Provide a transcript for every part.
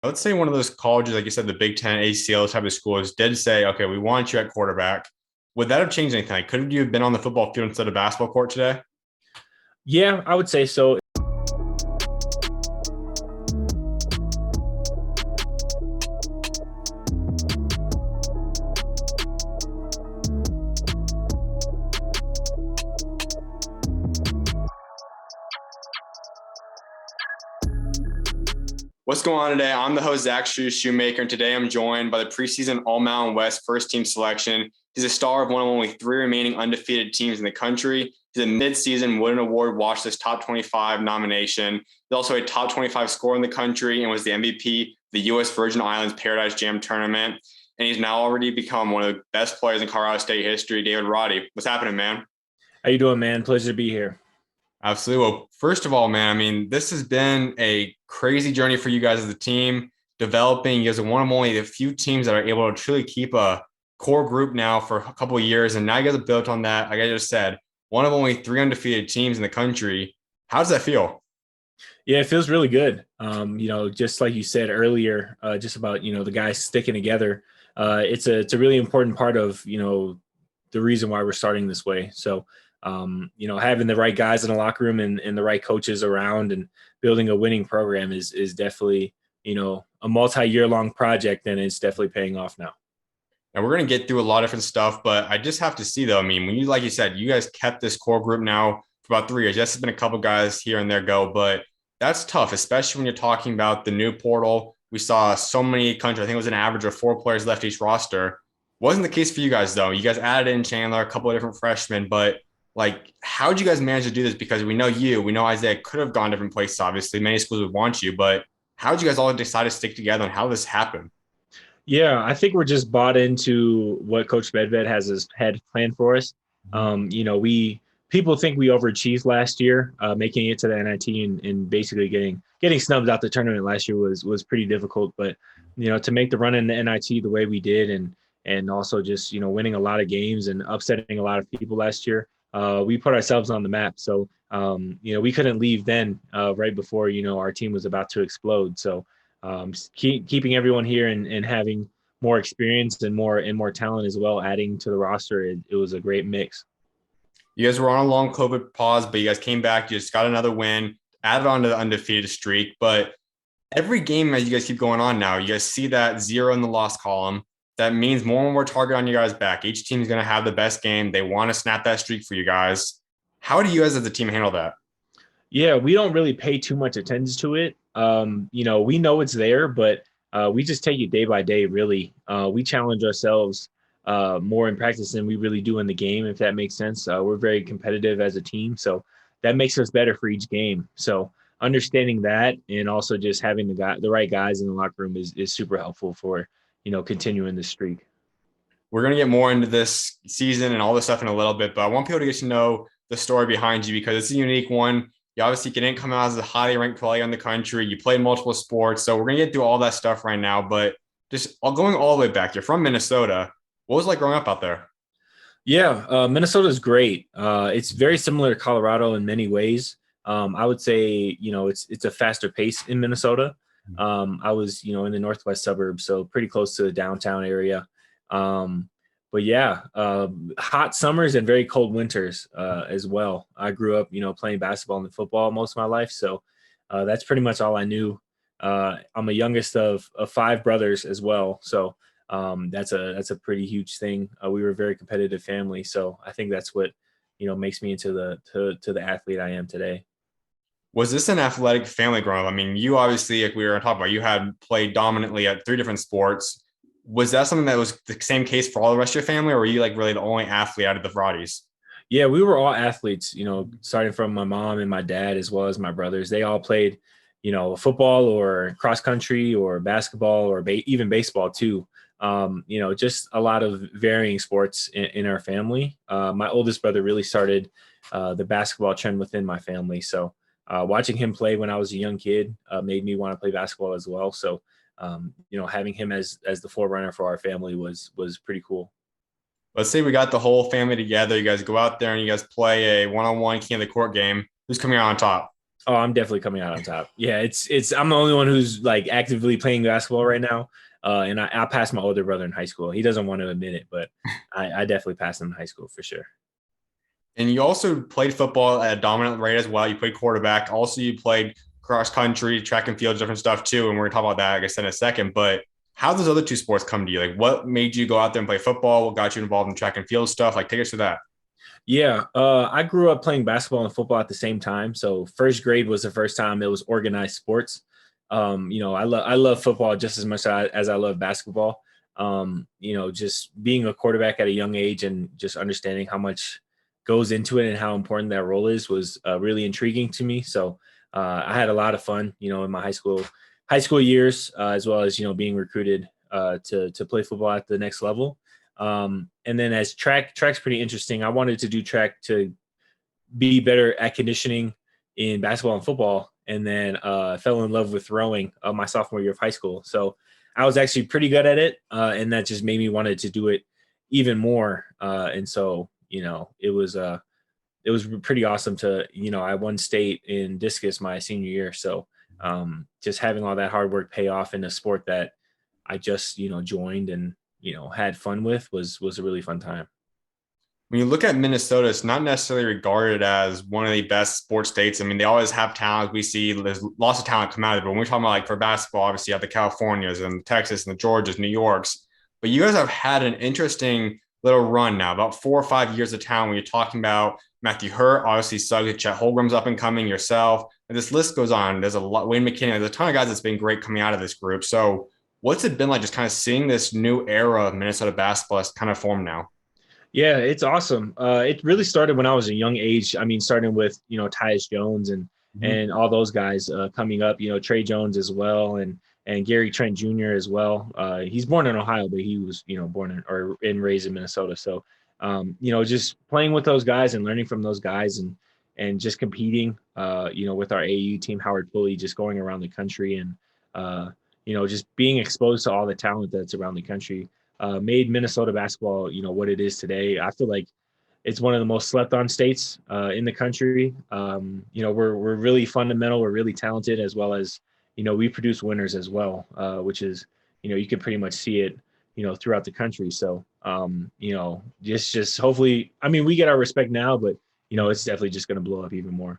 I would say one of those colleges, like you said, the Big Ten, ACL type of schools, did say, okay, we want you at quarterback. Would that have changed anything? Like, could you have been on the football field instead of basketball court today? Yeah, I would say so. What's going on today? I'm the host, Zach Schumaker, and today I'm joined by the preseason All Mountain West first team selection. He's a star of one of only three remaining undefeated teams in the country. He's a midseason Wooden Award Watchlist top 25 nomination. He's also a top 25 scorer in the country and was the MVP of the U.S. Virgin Islands Paradise Jam Tournament. And he's now already become one of the best players in Colorado State history, David Roddy. What's happening, man? How you doing, man? Pleasure to be here. Absolutely. Well, first of all, man, I mean, this has been a crazy journey for you guys as a team, developing. You guys are one of only a few teams that are able to truly keep a core group now for a couple of years. And now you guys have built on that. Like I just said, one of only three undefeated teams in the country. How does that feel? Yeah, it feels really good. Just like you said earlier, just about the guys sticking together. It's a really important part of the reason why we're starting this way. So having the right guys in the locker room and the right coaches around and building a winning program is definitely a multi-year long project, and it's definitely paying off now. And we're going to get through a lot of different stuff, but I just have to see though. I mean, when you, like you said, you guys kept this core group now for about 3 years. Yes, there's been a couple guys here and there go, but that's tough, especially when you're talking about the new portal. We saw so many countries. I think it was an average of 4 players left each roster. Wasn't the case for you guys though. You guys added in Chandler, a couple of different freshmen, but like, how did you guys manage to do this? Because we know Isaiah could have gone different places. Obviously, many schools would want you, but how did you guys all decide to stick together and how this happened? Yeah, I think we're just bought into what Coach Medved had planned for us. We people think we overachieved last year, making it to the NIT and basically getting snubbed out the tournament last year was pretty difficult. But to make the run in the NIT the way we did, and also just winning a lot of games and upsetting a lot of people last year, we put ourselves on the map. So we couldn't leave then, right before our team was about to explode. So keeping everyone here and having more experience and more talent as well, adding to the roster, it was a great mix. You guys were on a long COVID pause, but you guys came back. You just got another win, added on to the undefeated streak. But every game as you guys keep going on now, you guys see that zero in the loss column. That means more and more target on you guys back. Each team's going to have the best game. They want to snap that streak for you guys. How do you guys as a team handle that? Yeah, we don't really pay too much attention to it. We know it's there, but we just take it day by day, really. We challenge ourselves more in practice than we really do in the game, if that makes sense. We're very competitive as a team, so that makes us better for each game. So understanding that and also just having the right guys in the locker room is super helpful for, continuing the streak. We're going to get more into this season and all this stuff in a little bit, but I want people to get to know the story behind you because it's a unique one. You obviously didn't come out as a highly ranked player in the country. You played multiple sports. So we're going to get through all that stuff right now, but just going all the way back, you're from Minnesota. What was it like growing up out there? Yeah, Minnesota is great. It's very similar to Colorado in many ways. I would say, it's a faster pace in Minnesota. I was, in the northwest suburbs, so pretty close to the downtown area. Um, but yeah, hot summers and very cold winters as well. I grew up, playing basketball and football most of my life, so that's pretty much all I knew. I'm a youngest of five brothers as well, so that's a pretty huge thing. We were a very competitive family, so I think that's what makes me into the athlete I am today. Was this an athletic family growing up? I mean, you obviously, like we were talking about, you had played dominantly at three different sports. Was that something that was the same case for all the rest of your family, or were you like really the only athlete out of the Roddies? Yeah, we were all athletes, starting from my mom and my dad as well as my brothers. They all played, football or cross country or basketball or even baseball too. Just a lot of varying sports in our family. My oldest brother really started the basketball trend within my family. So watching him play when I was a young kid made me want to play basketball as well. So, having him as the forerunner for our family was pretty cool. Let's say we got the whole family together. You guys go out there and you guys play a one-on-one king of the court game. Who's coming out on top? Oh, I'm definitely coming out on top. Yeah, it's I'm the only one who's like actively playing basketball right now. And I passed my older brother in high school. He doesn't want to admit it, but I definitely passed him in high school for sure. And you also played football at a dominant rate as well. You played quarterback. Also, you played cross country, track and field, different stuff too. And we're gonna talk about that, I guess, in a second. But how those other two sports come to you? Like, what made you go out there and play football? What got you involved in track and field stuff? Like, take us to that. Yeah, I grew up playing basketball and football at the same time. So first grade was the first time it was organized sports. I love football just as much as I love basketball. Just being a quarterback at a young age and just understanding how much goes into it and how important that role is was really intriguing to me. So I had a lot of fun, in my high school years, as well as being recruited to play football at the next level. And then as track's pretty interesting. I wanted to do track to be better at conditioning in basketball and football, and then fell in love with throwing my sophomore year of high school. So I was actually pretty good at it, and that just made me wanted to do it even more. And so it was pretty awesome to I won state in discus my senior year. So just having all that hard work pay off in a sport that I just joined and had fun with was a really fun time. When you look at Minnesota, it's not necessarily regarded as one of the best sports states. I mean, they always have talent. We see there's lots of talent come out of it. But when we're talking about like for basketball, obviously you have the Californias and Texas and the Georgias, New Yorks. But you guys have had an interesting little run now, about 4 or 5 years of talent when you're talking about Matthew Hurt, obviously Suggs, Chet Holmgren's up and coming, yourself. And this list goes on. There's a lot, Wayne McKinney, there's a ton of guys that's been great coming out of this group. So what's it been like just kind of seeing this new era of Minnesota basketball kind of form now? Yeah, it's awesome. It really started when I was a young age. I mean, starting with Tyus Jones Mhm. and all those guys coming up. Trey Jones as well, and Gary Trent Jr. as well. He's born in Ohio, but he was born and raised in Minnesota. So just playing with those guys and learning from those guys and just competing. With our AU team, Howard Pulley, just going around the country and just being exposed to all the talent that's around the country made Minnesota basketball, what it is today. I feel like it's one of the most slept on states in the country. We're really fundamental. We're really talented, as well as we produce winners as well, which is you can pretty much see it throughout the country. So just hopefully, I mean, we get our respect now, but it's definitely just going to blow up even more.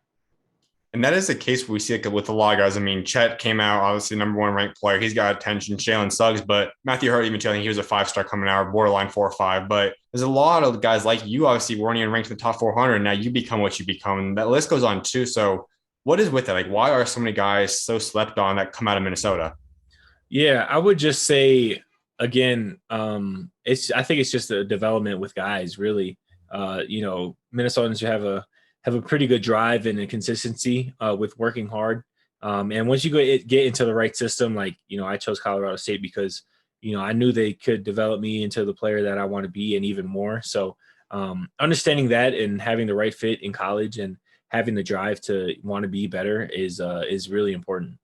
And that is the case where we see it with a lot of guys. I mean, Chet came out, obviously, number one ranked player. He's got attention. Jalen Suggs, but Matthew Hurt, even too, I think he was a 5-star coming out, borderline 4 or 5. But there's a lot of guys like you, obviously, weren't even ranked in the top 400. Now you become what you become. And that list goes on too. So what is with it? Like, why are so many guys so slept on that come out of Minnesota? Yeah, I would just say again, I think it's just a development with guys, really. Minnesotans have a pretty good drive and a consistency with working hard. And once you get into the right system, like I chose Colorado State because I knew they could develop me into the player that I want to be and even more. So understanding that and having the right fit in college and having the drive to want to be better is really important.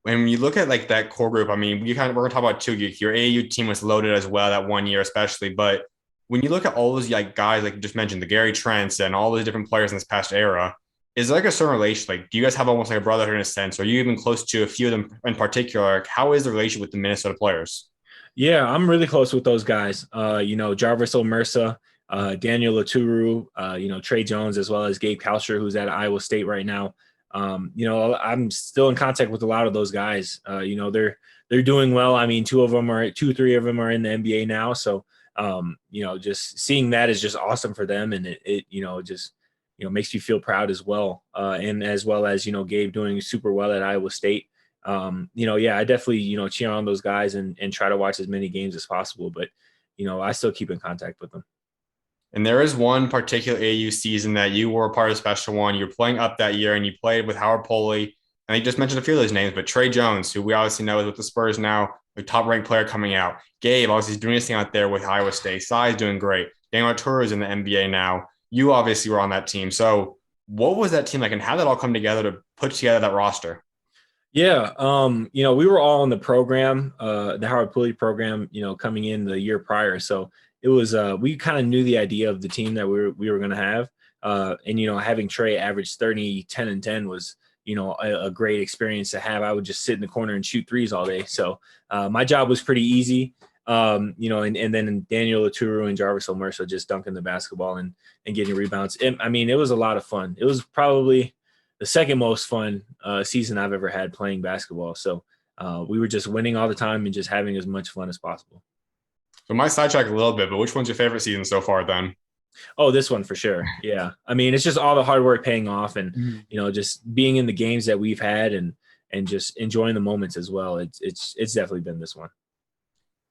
When you look at like that core group, I mean, we're gonna talk about two. Your AAU team was loaded as well that one year, especially. But when you look at all those like guys, like you just mentioned, the Gary Trents and all those different players in this past era, is there like a certain relation? Like, do you guys have almost like a brotherhood in a sense? Or are you even close to a few of them in particular? Like, how is the relation with the Minnesota players? Yeah, I'm really close with those guys. Jarvis Omersa, Daniel Laturu, Trey Jones, as well as Gabe Kalsher, who's at Iowa State right now. I'm still in contact with a lot of those guys. They're doing well. I mean, three of them are in the NBA now. So, just seeing that is just awesome for them, and it just makes you feel proud as well. And as well as Gabe doing super well at Iowa State. Yeah, I definitely, cheer on those guys and try to watch as many games as possible. But, I still keep in contact with them. And there is one particular AU season that you were a part of the special one. You're playing up that year and you played with Howard Poley. And you just mentioned a few of those names, but Trey Jones, who we obviously know is with the Spurs now, a top ranked player coming out. Gabe, obviously, is doing his thing out there with Iowa State. Sai's doing great. Daniel Arturo is in the NBA now. You obviously were on that team. So, what was that team like, and how did that all come together to put together that roster? Yeah, we were all in the program, the Howard Pulley program, coming in the year prior. So it was we kind of knew the idea of the team that we were going to have. And, having Trey average 30, 10, and 10 was, a great experience to have. I would just sit in the corner and shoot threes all day. So my job was pretty easy. And then Daniel Laturu and Jarvis Omersa just dunking the basketball and getting rebounds. It was a lot of fun. It was probably the second most fun season I've ever had playing basketball. So we were just winning all the time and just having as much fun as possible. So my sidetrack a little bit, but which one's your favorite season so far then? Oh, this one for sure. Yeah. It's just all the hard work paying off and, just being in the games that we've had and just enjoying the moments as well. It's definitely been this one.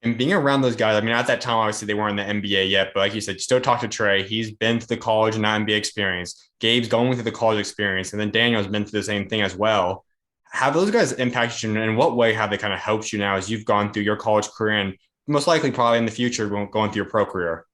And being around those guys, at that time, obviously they weren't in the NBA yet, but like you said, you still talk to Trey. He's been to the college and not NBA experience. Gabe's going through the college experience, and then Daniel's been through the same thing as well. Have those guys impacted you, and in what way have they kind of helped you now as you've gone through your college career and most likely probably in the future going through your pro career?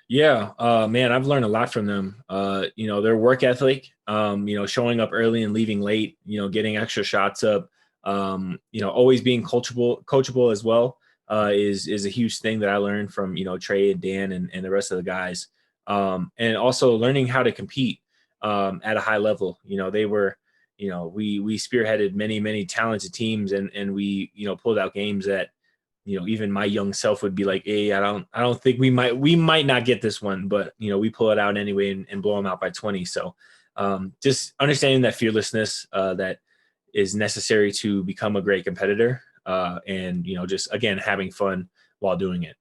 Yeah, man, I've learned a lot from them. Their work ethic, showing up early and leaving late, getting extra shots up, always being coachable as well. Is a huge thing that I learned from Trey and Dan and the rest of the guys, and also learning how to compete at a high level. They were, we spearheaded many talented teams, and we pulled out games that even my young self would be like, hey, I don't think we might not get this one, but we pull it out anyway and blow them out by 20. So just understanding that fearlessness that is necessary to become a great competitor. And just again having fun while doing it.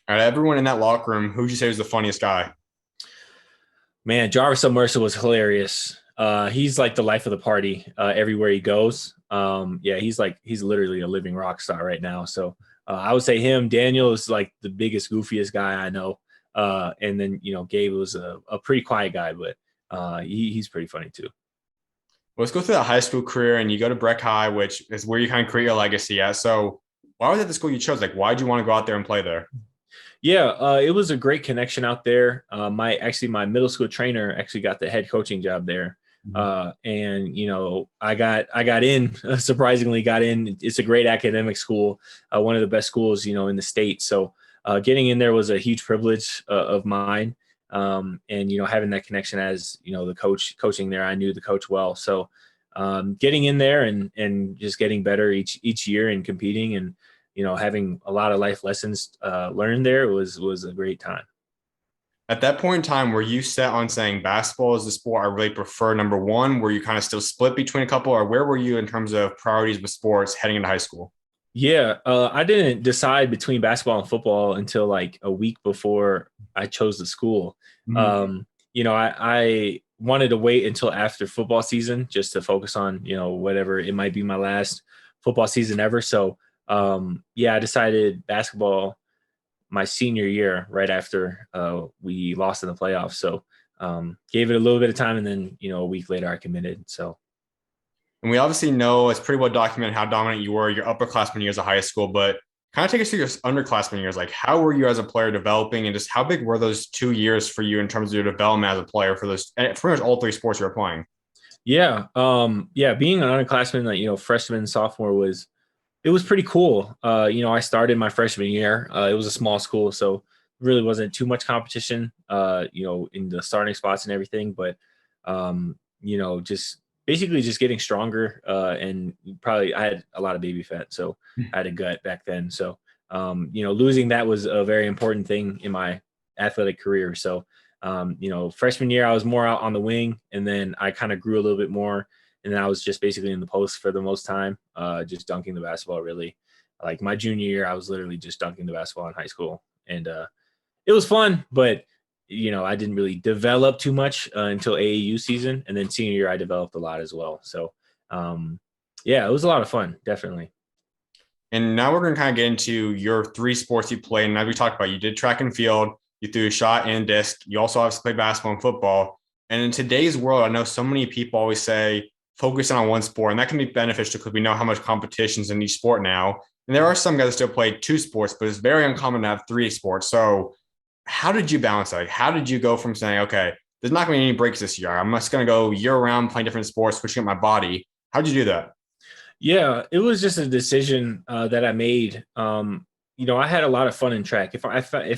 All right, everyone in that locker room, who'd you say was the funniest guy? Man, Jarvis Mercer was hilarious. He's like the life of the party everywhere he goes. He's literally a living rock star right now. So I would say him. Daniel is like the biggest, goofiest guy I know. And then Gabe was a pretty quiet guy, but he's pretty funny too. Let's go through that high school career, and you go to Breck High, which is where you kind of create your legacy at. So why was that the school you chose? Like, why did you want to go out there and play there? Yeah, it was a great connection out there. My middle school trainer actually got the head coaching job there. And I got in, surprisingly got in. It's a great academic school, one of the best schools, in the state. So getting in there was a huge privilege of mine. And having that connection as the coaching there, I knew the coach well. So getting in there and just getting better each year and competing and having a lot of life lessons learned there was a great time. At that point in time, were you set on saying basketball is the sport I really prefer, number one? Were you kind of still split between a couple, or where were you in terms of priorities with sports heading into high school? Yeah, I didn't decide between basketball and football until like a week before I chose the school. Mm-hmm. I wanted to wait until after football season just to focus on, whatever it might be my last football season ever. So, I decided basketball my senior year right after we lost in the playoffs. So, gave it a little bit of time, and then, a week later I committed. So. And we obviously know it's pretty well documented how dominant you were your upperclassmen years of high school, but kind of take us through your underclassmen years. Like, how were you as a player developing, and just how big were those 2 years for you in terms of your development as a player for those, pretty much all three sports you were playing? Yeah. Being an underclassman, like, freshman, sophomore it was pretty cool. I started my freshman year. It was a small school, so really wasn't too much competition, in the starting spots and everything. But, just basically just getting stronger. And probably I had a lot of baby fat, so I had a gut back then. So, losing that was a very important thing in my athletic career. So, freshman year, I was more out on the wing, and then I kind of grew a little bit more. And then I was just basically in the post for the most time, just dunking the basketball really. Like my junior year, I was literally just dunking the basketball in high school. And it was fun, but, I didn't really develop too much until AAU season. And then senior year, I developed a lot as well. So, it was a lot of fun, definitely. And now we're going to kind of get into your three sports you played. And as we talked about, you did track and field, you threw a shot and disc. You also obviously played basketball and football. And in today's world, I know so many people always say, focusing on one sport, and that can be beneficial because we know how much competition's in each sport now. And there are some guys that still play two sports, but it's very uncommon to have three sports. So how did you balance that? Like, how did you go from saying, okay, there's not going to be any breaks this year. I'm just going to go year round playing different sports, switching up my body. How did you do that? Yeah, it was just a decision that I made. I had a lot of fun in track. If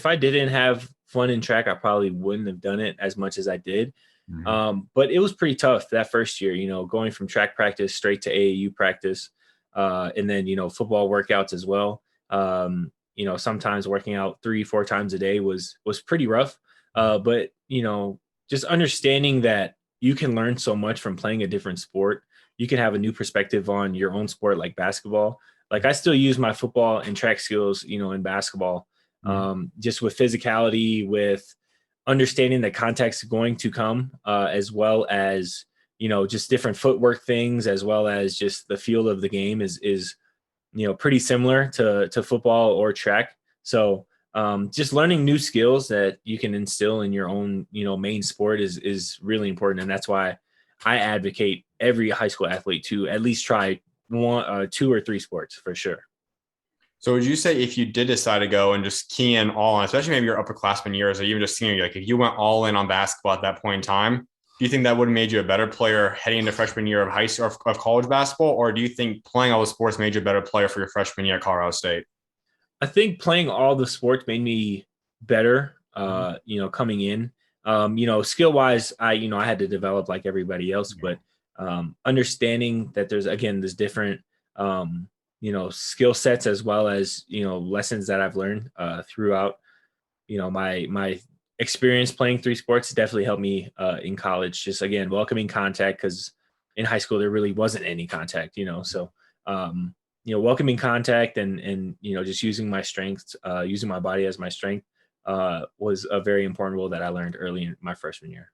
I didn't have fun in track, I probably wouldn't have done it as much as I did. Mhm. But it was pretty tough that first year, going from track practice straight to AAU practice. And then, football workouts as well. Sometimes working out 3, 4 times a day was pretty rough. But just understanding that you can learn so much from playing a different sport. You can have a new perspective on your own sport, like basketball. Like I still use my football and track skills, in basketball, Mhm. just with physicality, with understanding that contact is going to come, as well as just different footwork things, as well as just the feel of the game is pretty similar to football or track. So just learning new skills that you can instill in your own main sport is really important, and that's why I advocate every high school athlete to at least try one, 2 or 3 sports for sure. So would you say if you did decide to go and just key in all on, especially maybe your upperclassmen years or even just senior year, like if you went all in on basketball at that point in time, do you think that would have made you a better player heading into freshman year of high school of college basketball, or do you think playing all the sports made you a better player for your freshman year at Colorado State? I think playing all the sports made me better, coming in. Skill wise, I had to develop like everybody else, but understanding that there's different, skill sets as well as, lessons that I've learned throughout, my experience playing 3 sports definitely helped me in college. Just again, welcoming contact because in high school there really wasn't any contact, so welcoming contact and just using my strengths, using my body as my strength was a very important role that I learned early in my freshman year.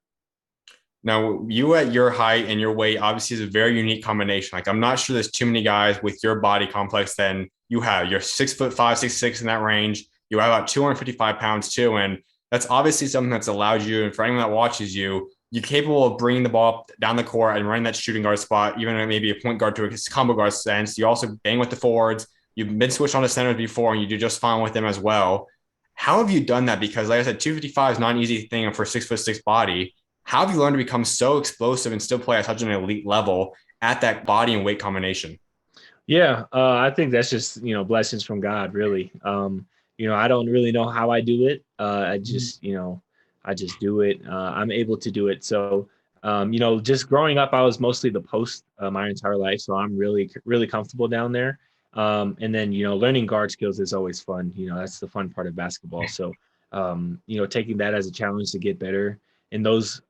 Now, you at your height and your weight obviously is a very unique combination. Like, I'm not sure there's too many guys with your body complex than you have. You're 6'5", 6'6" in that range. You have about 255 pounds too. And that's obviously something that's allowed you, and for anyone that watches you, you're capable of bringing the ball down the court and running that shooting guard spot, even maybe a point guard to a combo guard sense. You also bang with the forwards. You've been switched on the centers before, and you do just fine with them as well. How have you done that? Because, like I said, 255 is not an easy thing for a 6'6" body. How have you learned to become so explosive and still play at such an elite level at that body and weight combination? Yeah, I think that's just blessings from God, really. I don't really know how I do it. I just do it. I'm able to do it. So, just growing up, I was mostly the post my entire life, so I'm really really comfortable down there. And then learning guard skills is always fun. That's the fun part of basketball. So, taking that as a challenge to get better in those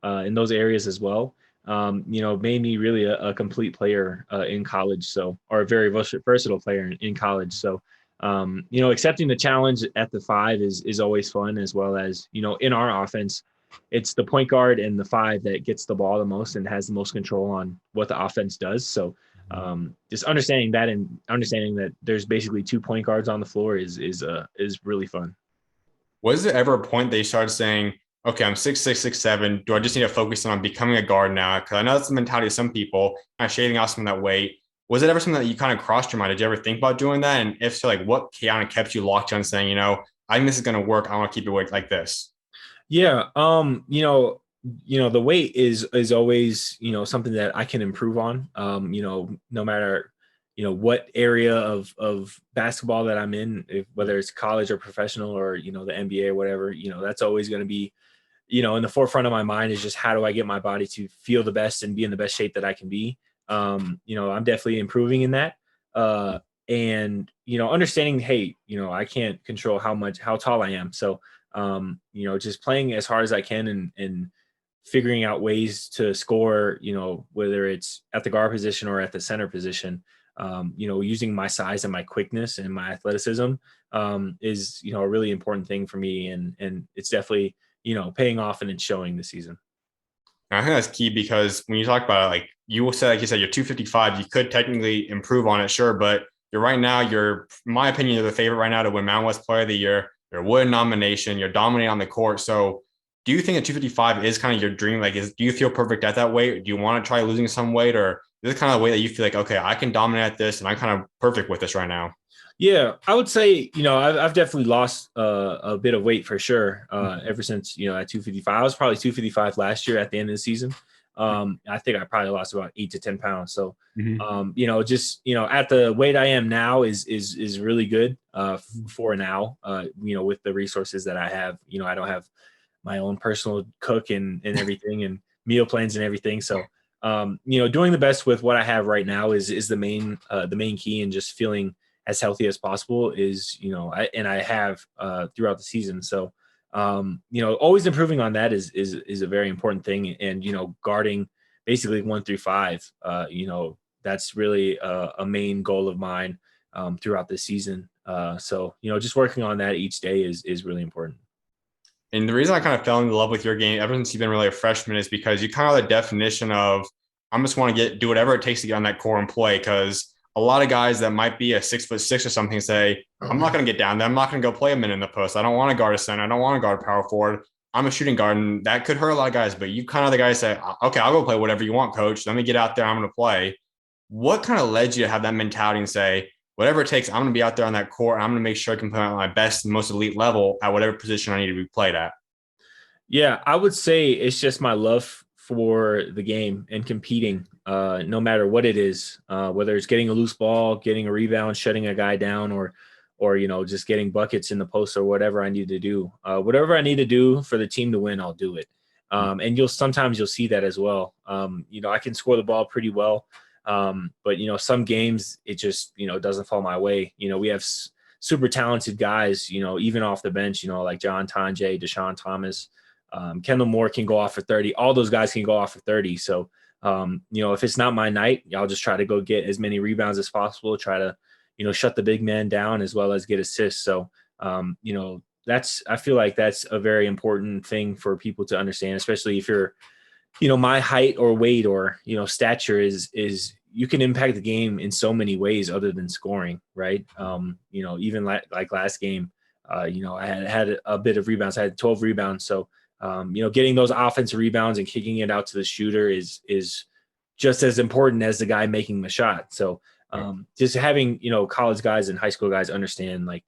areas as well, made me really a complete player in college. So, or a very versatile player in college. So, accepting the challenge at the 5 is always fun, as well as, in our offense, it's the point guard and the 5 that gets the ball the most and has the most control on what the offense does. So, just understanding that and understanding that there's basically 2 point guards on the floor is really fun. Was there ever a point that you started saying, okay, I'm 6'6", 6'7"? Do I just need to focus on becoming a guard now? Because I know that's the mentality of some people, kind of shaving off some of that weight. Was it ever something that you kind of crossed your mind? Did you ever think about doing that? And if so, like what kind of kept you locked on saying, I think this is going to work. I want to keep it like this. Yeah. The weight is always, something that I can improve on. No matter, what area of basketball that I'm in, whether it's college or professional or, the NBA or whatever, that's always going to be, in the forefront of my mind is just how do I get my body to feel the best and be in the best shape that I can be. I'm definitely improving in that. And, understanding, hey, I can't control how tall I am. So, just playing as hard as I can and figuring out ways to score, whether it's at the guard position or at the center position, using my size and my quickness and my athleticism is, a really important thing for me. And it's definitely, paying off and it's showing this season. And I think that's key because when you talk about it, like you said, you're 255, you could technically improve on it, sure, but you're right now, in my opinion, you're the favorite right now to win Mountain West Player of the Year. You're a Wood nomination. You're dominating on the court. So, do you think that 255 is kind of your dream? Like, do you feel perfect at that weight? Do you want to try losing some weight, or is it kind of the way that you feel like, okay, I can dominate at this, and I'm kind of perfect with this right now? Yeah, I would say, I've definitely lost a bit of weight for sure. Ever since, at 255, I was probably 255 last year at the end of the season. I think I probably lost about 8 to 10 pounds. So, Mm-hmm. just, at the weight I am now is really good for now, with the resources that I have. I don't have my own personal cook and everything. And meal plans and everything. So, doing the best with what I have right now is the main key, and just feeling as healthy as possible is, I have throughout the season. So, always improving on that is a very important thing. And, guarding basically 1 through 5, that's really a main goal of mine throughout the season. So, just working on that each day is really important. And the reason I kind of fell in love with your game ever since you've been really a freshman is because you kind of the definition of I'm just want to do whatever it takes to get on that court and play. Because a lot of guys that might be a 6'6" or something say, I'm not going to get down there. I'm not going to go play a minute in the post. I don't want to guard a center. I don't want to guard a power forward. I'm a shooting guard, and that could hurt a lot of guys. But you kind of the guy say, okay, I'll go play whatever you want, coach. Let me get out there. I'm going to play. What kind of led you to have that mentality and say, whatever it takes, I'm going to be out there on that court, and I'm going to make sure I can play at my best and most elite level at whatever position I need to be played at? Yeah, I would say it's just my love for the game and competing, no matter what it is, whether it's getting a loose ball, getting a rebound, shutting a guy down, or just getting buckets in the post or whatever I need to do. Whatever I need to do for the team to win, I'll do it. And sometimes you'll see that as well. I can score the ball pretty well, but some games it just doesn't fall my way. We have super talented guys, even off the bench, like John Tonje, Deshaun Thomas. Kendall Moore can go off for 30. All those guys can go off for 30. So, if it's not my night, I'll just try to go get as many rebounds as possible, try to, shut the big man down as well as get assists. So, I feel like that's a very important thing for people to understand, especially if you're, my height or weight or, stature is you can impact the game in so many ways other than scoring. Right. Even like last game, I had a bit of rebounds. I had 12 rebounds. So, getting those offensive rebounds and kicking it out to the shooter is just as important as the guy making the shot. So just having, college guys and high school guys understand, like,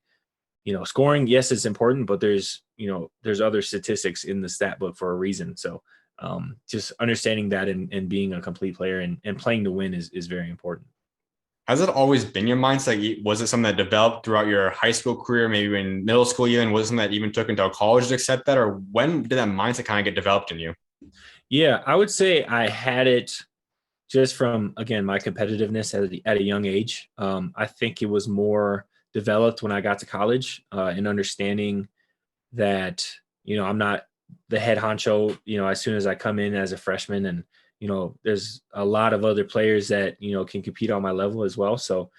scoring, yes, it's important, but there's other statistics in the stat book for a reason. So just understanding that and being a complete player and playing to win is very important. Has it always been your mindset? Like, was it something that developed throughout your high school career, maybe in middle school even? Was it something that even took until college to accept that? Or when did that mindset kind of get developed in you? Yeah, I would say I had it just from, again, my competitiveness at a young age. I think it was more developed when I got to college, and understanding that, I'm not the head honcho, as soon as I come in as a freshman. And, there's a lot of other players that, can compete on my level as well. So,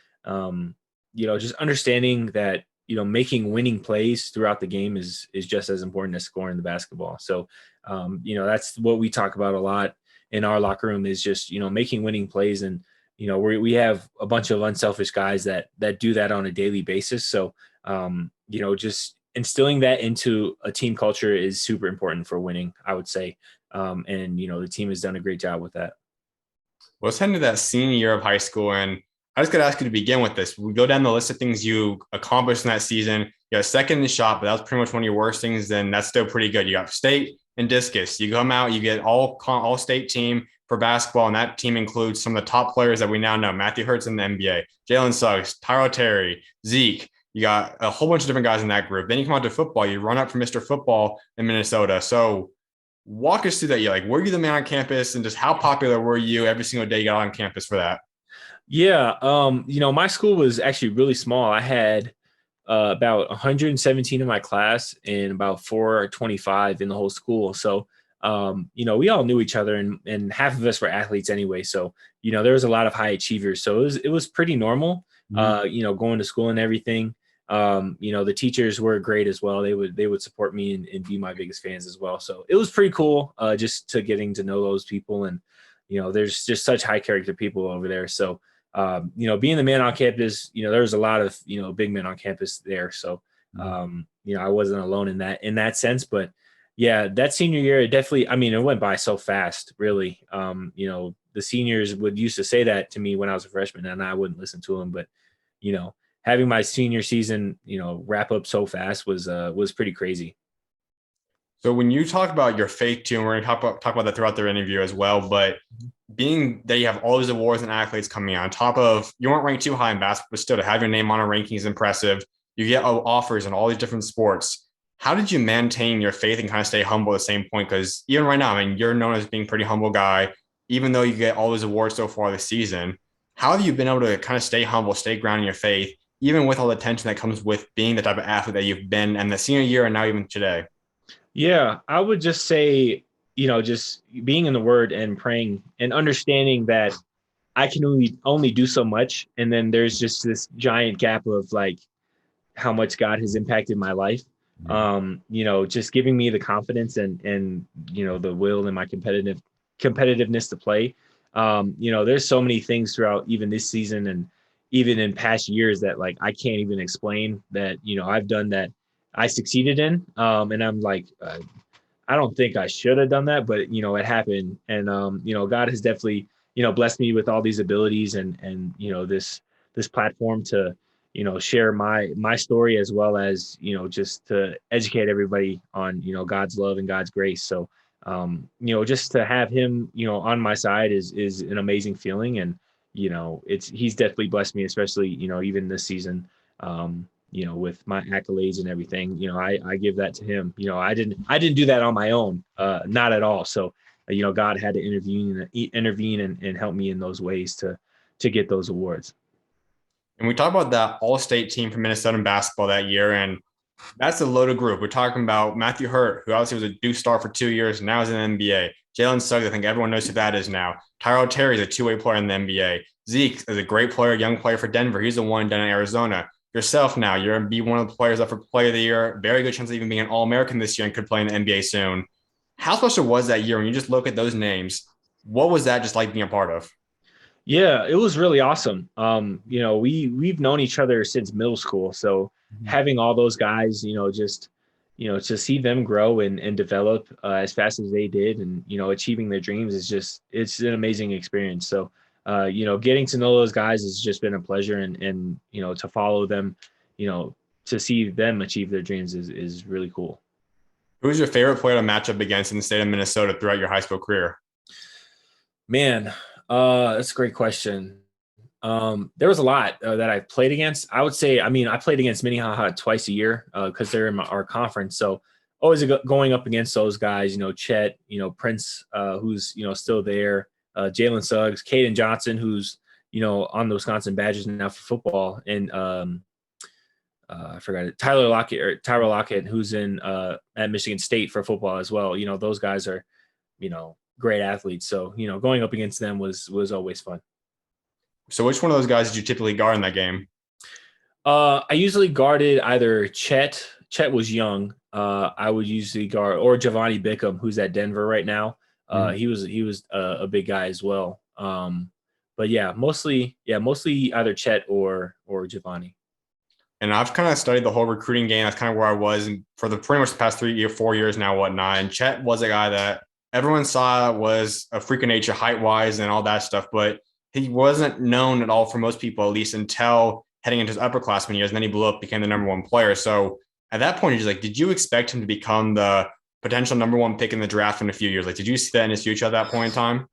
just understanding that, making winning plays throughout the game is just as important as scoring the basketball. So, that's what we talk about a lot in our locker room, is just, making winning plays. And, we have a bunch of unselfish guys that do that on a daily basis. So, just instilling that into a team culture is super important for winning, I would say. And, the team has done a great job with that. Well, let's head into that senior year of high school. And I just got to ask you to begin with this. We go down the list of things you accomplished in that season. You got second in the shot, but that was pretty much one of your worst things. Then that's still pretty good. You got state and discus. You come out, you get all state team for basketball, and that team includes some of the top players that we now know: Matthew Hurts in the NBA, Jalen Suggs, Tyro Terry, Zeke. You got a whole bunch of different guys in that group. Then you come out to football. You run up for Mr. Football in Minnesota. So walk us through that year. Like, were you the man on campus, and just how popular were you every single day you got on campus for that? Yeah. My school was actually really small. I had about 117 in my class and about 425 in the whole school. So, we all knew each other, and half of us were athletes anyway. So, there was a lot of high achievers. So it was pretty normal, going to school and everything. The teachers were great as well. They would support me and be my biggest fans as well. So it was pretty cool, just to getting to know those people. And, there's just such high character people over there. So, being the man on campus, there was a lot of, big men on campus there. So, I wasn't alone in that sense. But yeah, that senior year, it definitely, it went by so fast, really. The seniors would used to say that to me when I was a freshman, and I wouldn't listen to them. But, having my senior season, wrap up so fast was pretty crazy. So when you talk about your faith too, and we're going to talk about that throughout their interview as well, but being that you have all these awards and accolades coming on top of, you weren't ranked too high in basketball, but still to have your name on a ranking is impressive. You get offers in all these different sports. How did you maintain your faith and kind of stay humble at the same point? Because even right now, I mean, you're known as being a pretty humble guy, even though you get all those awards so far this season. How have you been able to kind of stay humble, stay grounded in your faith, even with all the tension that comes with being the type of athlete that you've been and the senior year and now even today? Yeah, I would just say, just being in the Word and praying and understanding that I can only do so much, and then there's just this giant gap of like how much God has impacted my life. Just giving me the confidence and the will and my competitiveness to play. There's so many things throughout even this season and even in past years that like I can't even explain that I've done that I succeeded in. And I'm like, I don't think I should have done that, but it happened. And God has definitely blessed me with all these abilities and this platform to share my story as well as just to educate everybody on God's love and God's grace. So just to have him on my side is an amazing feeling, and he's definitely blessed me, especially even this season. With my accolades and everything, I give that to him. I didn't do that on my own, not at all. So, God had to intervene and help me in those ways to get those awards. And we talk about that all-state team for Minnesota basketball that year, and that's a loaded group. We're talking about Matthew Hurt, who obviously was a Duke star for 2 years, now is in the NBA. Jalen Suggs, I think everyone knows who that is now. Tyrell Terry is a two-way player in the NBA. Zeke is a great player, young player for Denver. He's the one down in Arizona. Yourself now, you're going to be one of the players up for Player of the Year. Very good chance of even being an All-American this year and could play in the NBA soon. How special was that year when you just look at those names? What was that just like being a part of? Yeah, it was really awesome. We've known each other since middle school, so having all those guys, just to see them grow and develop as fast as they did, and achieving their dreams is just it's an amazing experience. So, getting to know those guys has just been a pleasure, and to follow them, you know, to see them achieve their dreams is really cool. Who's your favorite player to match up against in the state of Minnesota throughout your high school career? Man, that's a great question. There was a lot that I played against. I would say, I mean, I played against Minnehaha twice a year because they're in our conference. So always going up against those guys, Chet, Prince, who's, still there, Jalen Suggs, Caden Johnson, who's, on the Wisconsin Badgers now for football. And I forgot it, Tyler Lockett, who's in at Michigan State for football as well. Those guys are, great athletes. So, going up against them was always fun. So which one of those guys did you typically guard in that game? I usually guarded either Chet. Chet was young. I would usually guard or Giovanni Bickham, who's at Denver right now. He was a big guy as well. But mostly either Chet or Giovanni. And I've kind of studied the whole recruiting game. That's kind of where I was for the pretty much the past 4 years now, whatnot. And Chet was a guy that everyone saw was a freak of nature, height wise, and all that stuff. But he wasn't known at all for most people, at least until heading into his upperclassmen years. And then he blew up, became the number one player. So at that point, you're just like, did you expect him to become the potential number one pick in the draft in a few years? Like, did you see that in his future at that point in time?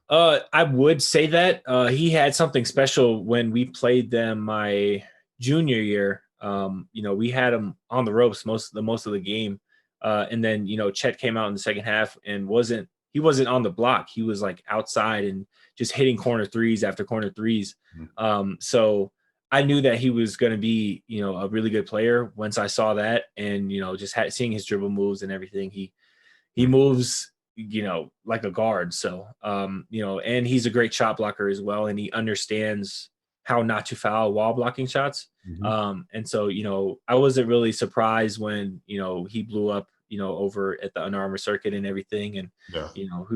I would say that he had something special when we played them my junior year. We had him on the ropes most of the game, and then Chet came out in the second half and he wasn't on the block. He was like outside and just hitting corner threes after corner threes. So I knew that he was going to be a really good player once I saw that, and just seeing his dribble moves and everything. He moves like a guard. So, and he's a great shot blocker as well. And he understands how not to foul while blocking shots. And so, I wasn't really surprised when, he blew up, over at the Under Armour circuit and everything. And, Yeah.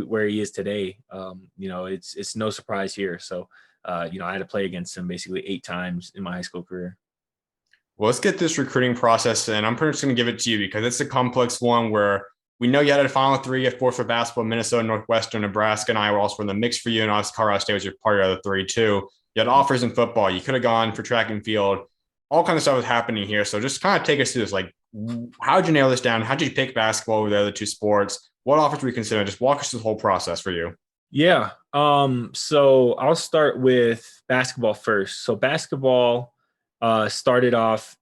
Where he is today, it's no surprise here. So, I had to play against him basically 8 times in my high school career. Well, let's get this recruiting process in. I'm pretty much going to give it to you because it's a complex one where we know you had a final three, you had four for basketball, Minnesota, Northwestern, Nebraska, and Iowa also in the mix for you. And obviously, Colorado State was your part of the other three, too. You had offers in football. You could have gone for track and field. All kind of stuff was happening here. So just kind of take us through this. Like, how did you nail this down? How did you pick basketball over the other two sports? What offers were you considering? Just walk us through the whole process for you. Yeah. So I'll start with basketball first. So basketball started off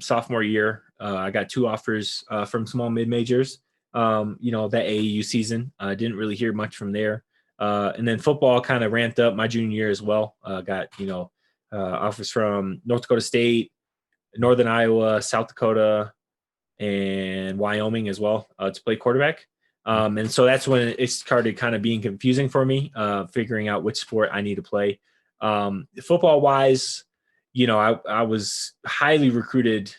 sophomore year. I got 2 offers from small mid majors. That AAU season, didn't really hear much from there. And then football kind of ramped up my junior year as well. Got offers from North Dakota State, Northern Iowa, South Dakota, and Wyoming as well to play quarterback. And so that's when it started kind of being confusing for me, figuring out which sport I need to play. Football wise, I was highly recruited,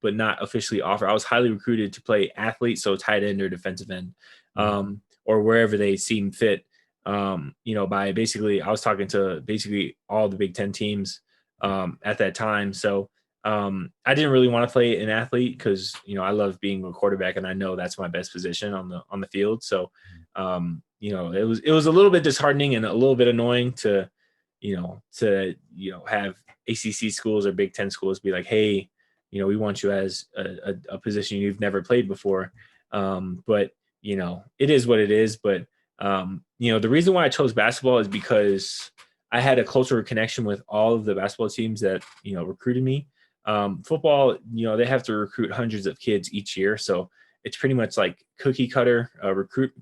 but not officially offered. I was highly recruited to play athlete, so tight end or defensive end, or wherever they seem fit. By basically, I was talking to basically all the Big Ten teams at that time. So I didn't really want to play an athlete because I love being a quarterback and I know that's my best position on the field. So it was a little bit disheartening and a little bit annoying to have ACC schools or Big Ten schools be like, hey, we want you as a position you've never played before. But it is what it is. But the reason why I chose basketball is because I had a closer connection with all of the basketball teams that recruited me. Football, they have to recruit hundreds of kids each year, so it's pretty much like cookie cutter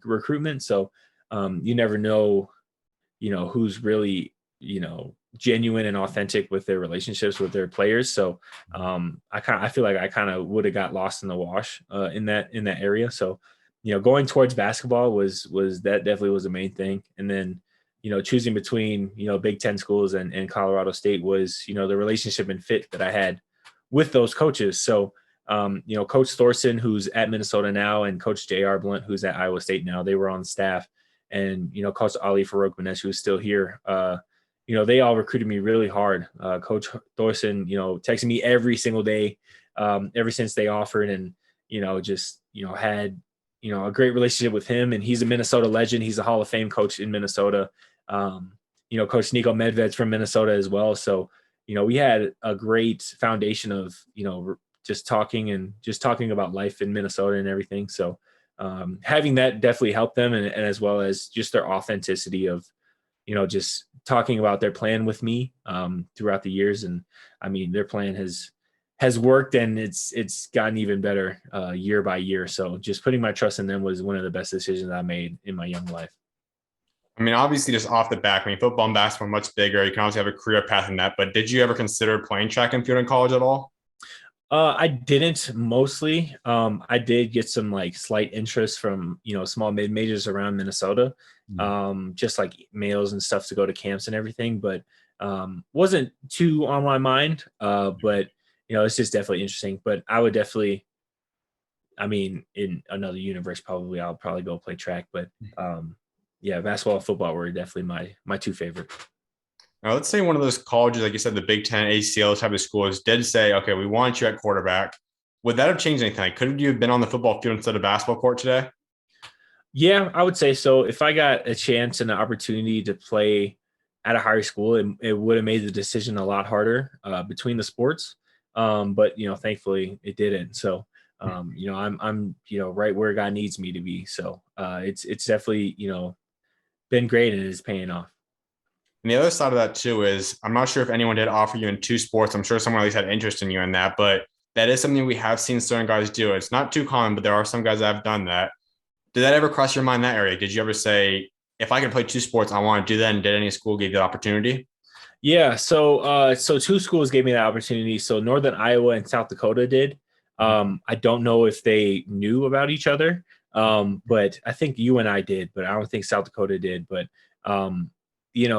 recruitment. So you never know, who's really genuine and authentic with their relationships with their players. So I feel like I kind of would have got lost in the wash in that area. So going towards basketball was that definitely was the main thing. And then choosing between Big Ten schools and Colorado State was the relationship and fit that I had with those coaches. So Coach Thorson, who's at Minnesota now, and Coach J.R. Blunt, who's at Iowa State now, they were on staff. And Coach Ali Farouk-Manesh, who's still here, they all recruited me really hard. Coach Thorson, texted me every single day, ever since they offered, and had a great relationship with him. And he's a Minnesota legend. He's a Hall of Fame coach in Minnesota. Coach Nico Medved's from Minnesota as well. So we had a great foundation of just talking about life in Minnesota and everything. So having that definitely helped them, and as well as just their authenticity of just talking about their plan with me throughout the years. And I mean, their plan has worked, and it's gotten even better year by year. So just putting my trust in them was one of the best decisions I made in my young life. I mean, obviously, just off the back, I mean, football and basketball are much bigger. You can obviously have a career path in that. But did you ever consider playing track and field in college at all? I didn't mostly. I did get some like slight interest from small mid majors around Minnesota, just like mails and stuff to go to camps and everything. But wasn't too on my mind. But it's just definitely interesting. But I would definitely, I mean, in another universe, I'll probably go play track. But yeah, basketball and football were definitely my 2 favorite. Now, let's say one of those colleges, like you said, the Big Ten, ACL type of schools, did say, okay, we want you at quarterback. Would that have changed anything? Like, could you have been on the football field instead of basketball court today? Yeah, I would say so. If I got a chance and an opportunity to play at a higher school, it would have made the decision a lot harder between the sports. But thankfully it didn't. So I'm right where God needs me to be. So it's definitely been great, and it's paying off. And the other side of that too is I'm not sure if anyone did offer you in 2 sports. I'm sure someone at least had interest in you in that, but that is something we have seen certain guys do. It's not too common, but there are some guys that have done that. Did that ever cross your mind in that area? Did you ever say, if I could play 2 sports, I want to do that? And did any school give you the opportunity? Yeah. So 2 schools gave me that opportunity. So Northern Iowa and South Dakota did. I don't know if they knew about each other, but I think UNI did, but I don't think South Dakota did. But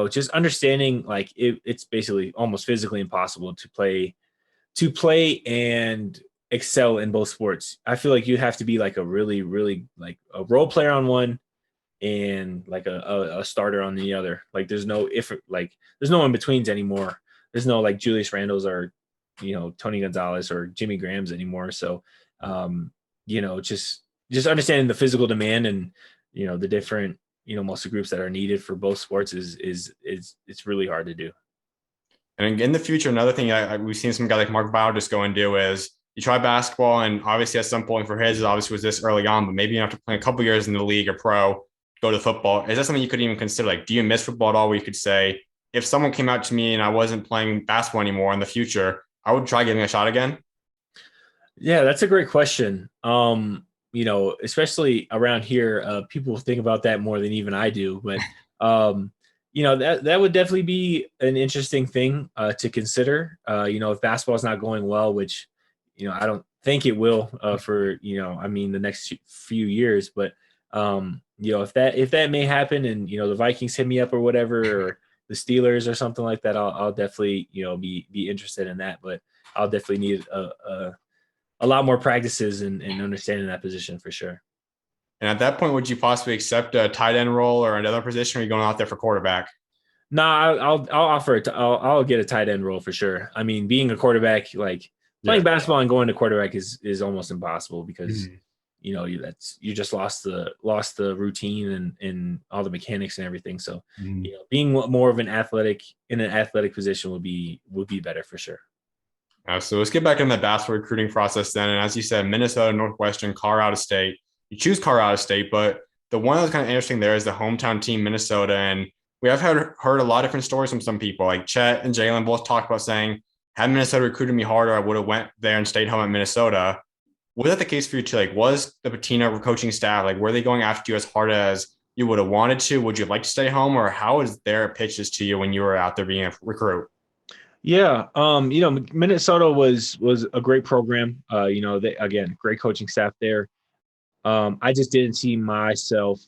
just understanding like it's basically almost physically impossible to play and excel in both sports. I feel like you have to be like a really, really like a role player on one and like a starter on the other. Like there's no in betweens anymore. There's no like Julius Randles or Tony Gonzalez or Jimmy Graham's anymore. So just understanding the physical demand and the different muscle groups that are needed for both sports is it's really hard to do. And in the future, another thing we've seen some guy like Mark Bauer just go and do is you try basketball, and obviously at some point for his, it obviously was this early on, but maybe you have to play a couple years in the league or pro, go to football. Is that something you could even consider? Like, do you miss football at all? Where you could say, if someone came out to me and I wasn't playing basketball anymore in the future, I would try giving a shot again. Yeah, that's a great question. Especially around here, people think about that more than even I do. But um, that would definitely be an interesting thing to consider. If basketball is not going well, which I don't think it will for I mean the next few years. But if that may happen, and the Vikings hit me up or whatever, or the Steelers or something like that, I'll definitely be interested in that. But I'll definitely need a lot more practices and understanding that position for sure. And at that point, would you possibly accept a tight end role or another position? Or are you going out there for quarterback? No, I'll offer it. I'll get a tight end role for sure. I mean, being a quarterback, like playing Yeah. basketball and going to quarterback is almost impossible because Mhm. you just lost the routine and all the mechanics and everything. So Mhm. being more of an athletic position would be better for sure. So let's get back in the basketball recruiting process then. And as you said, Minnesota, Northwestern, Colorado State. You choose Colorado State, but the one that's kind of interesting there is the hometown team, Minnesota. And we have heard a lot of different stories from some people. Like Chet and Jalen both talked about saying, had Minnesota recruited me harder, I would have went there and stayed home at Minnesota. Was that the case for you too? Like, was the Patina coaching staff, like, were they going after you as hard as you would have wanted to? Would you like to stay home? Or how is their pitches to you when you were out there being a recruit? Yeah, Minnesota was a great program. They again great coaching staff there. I just didn't see myself,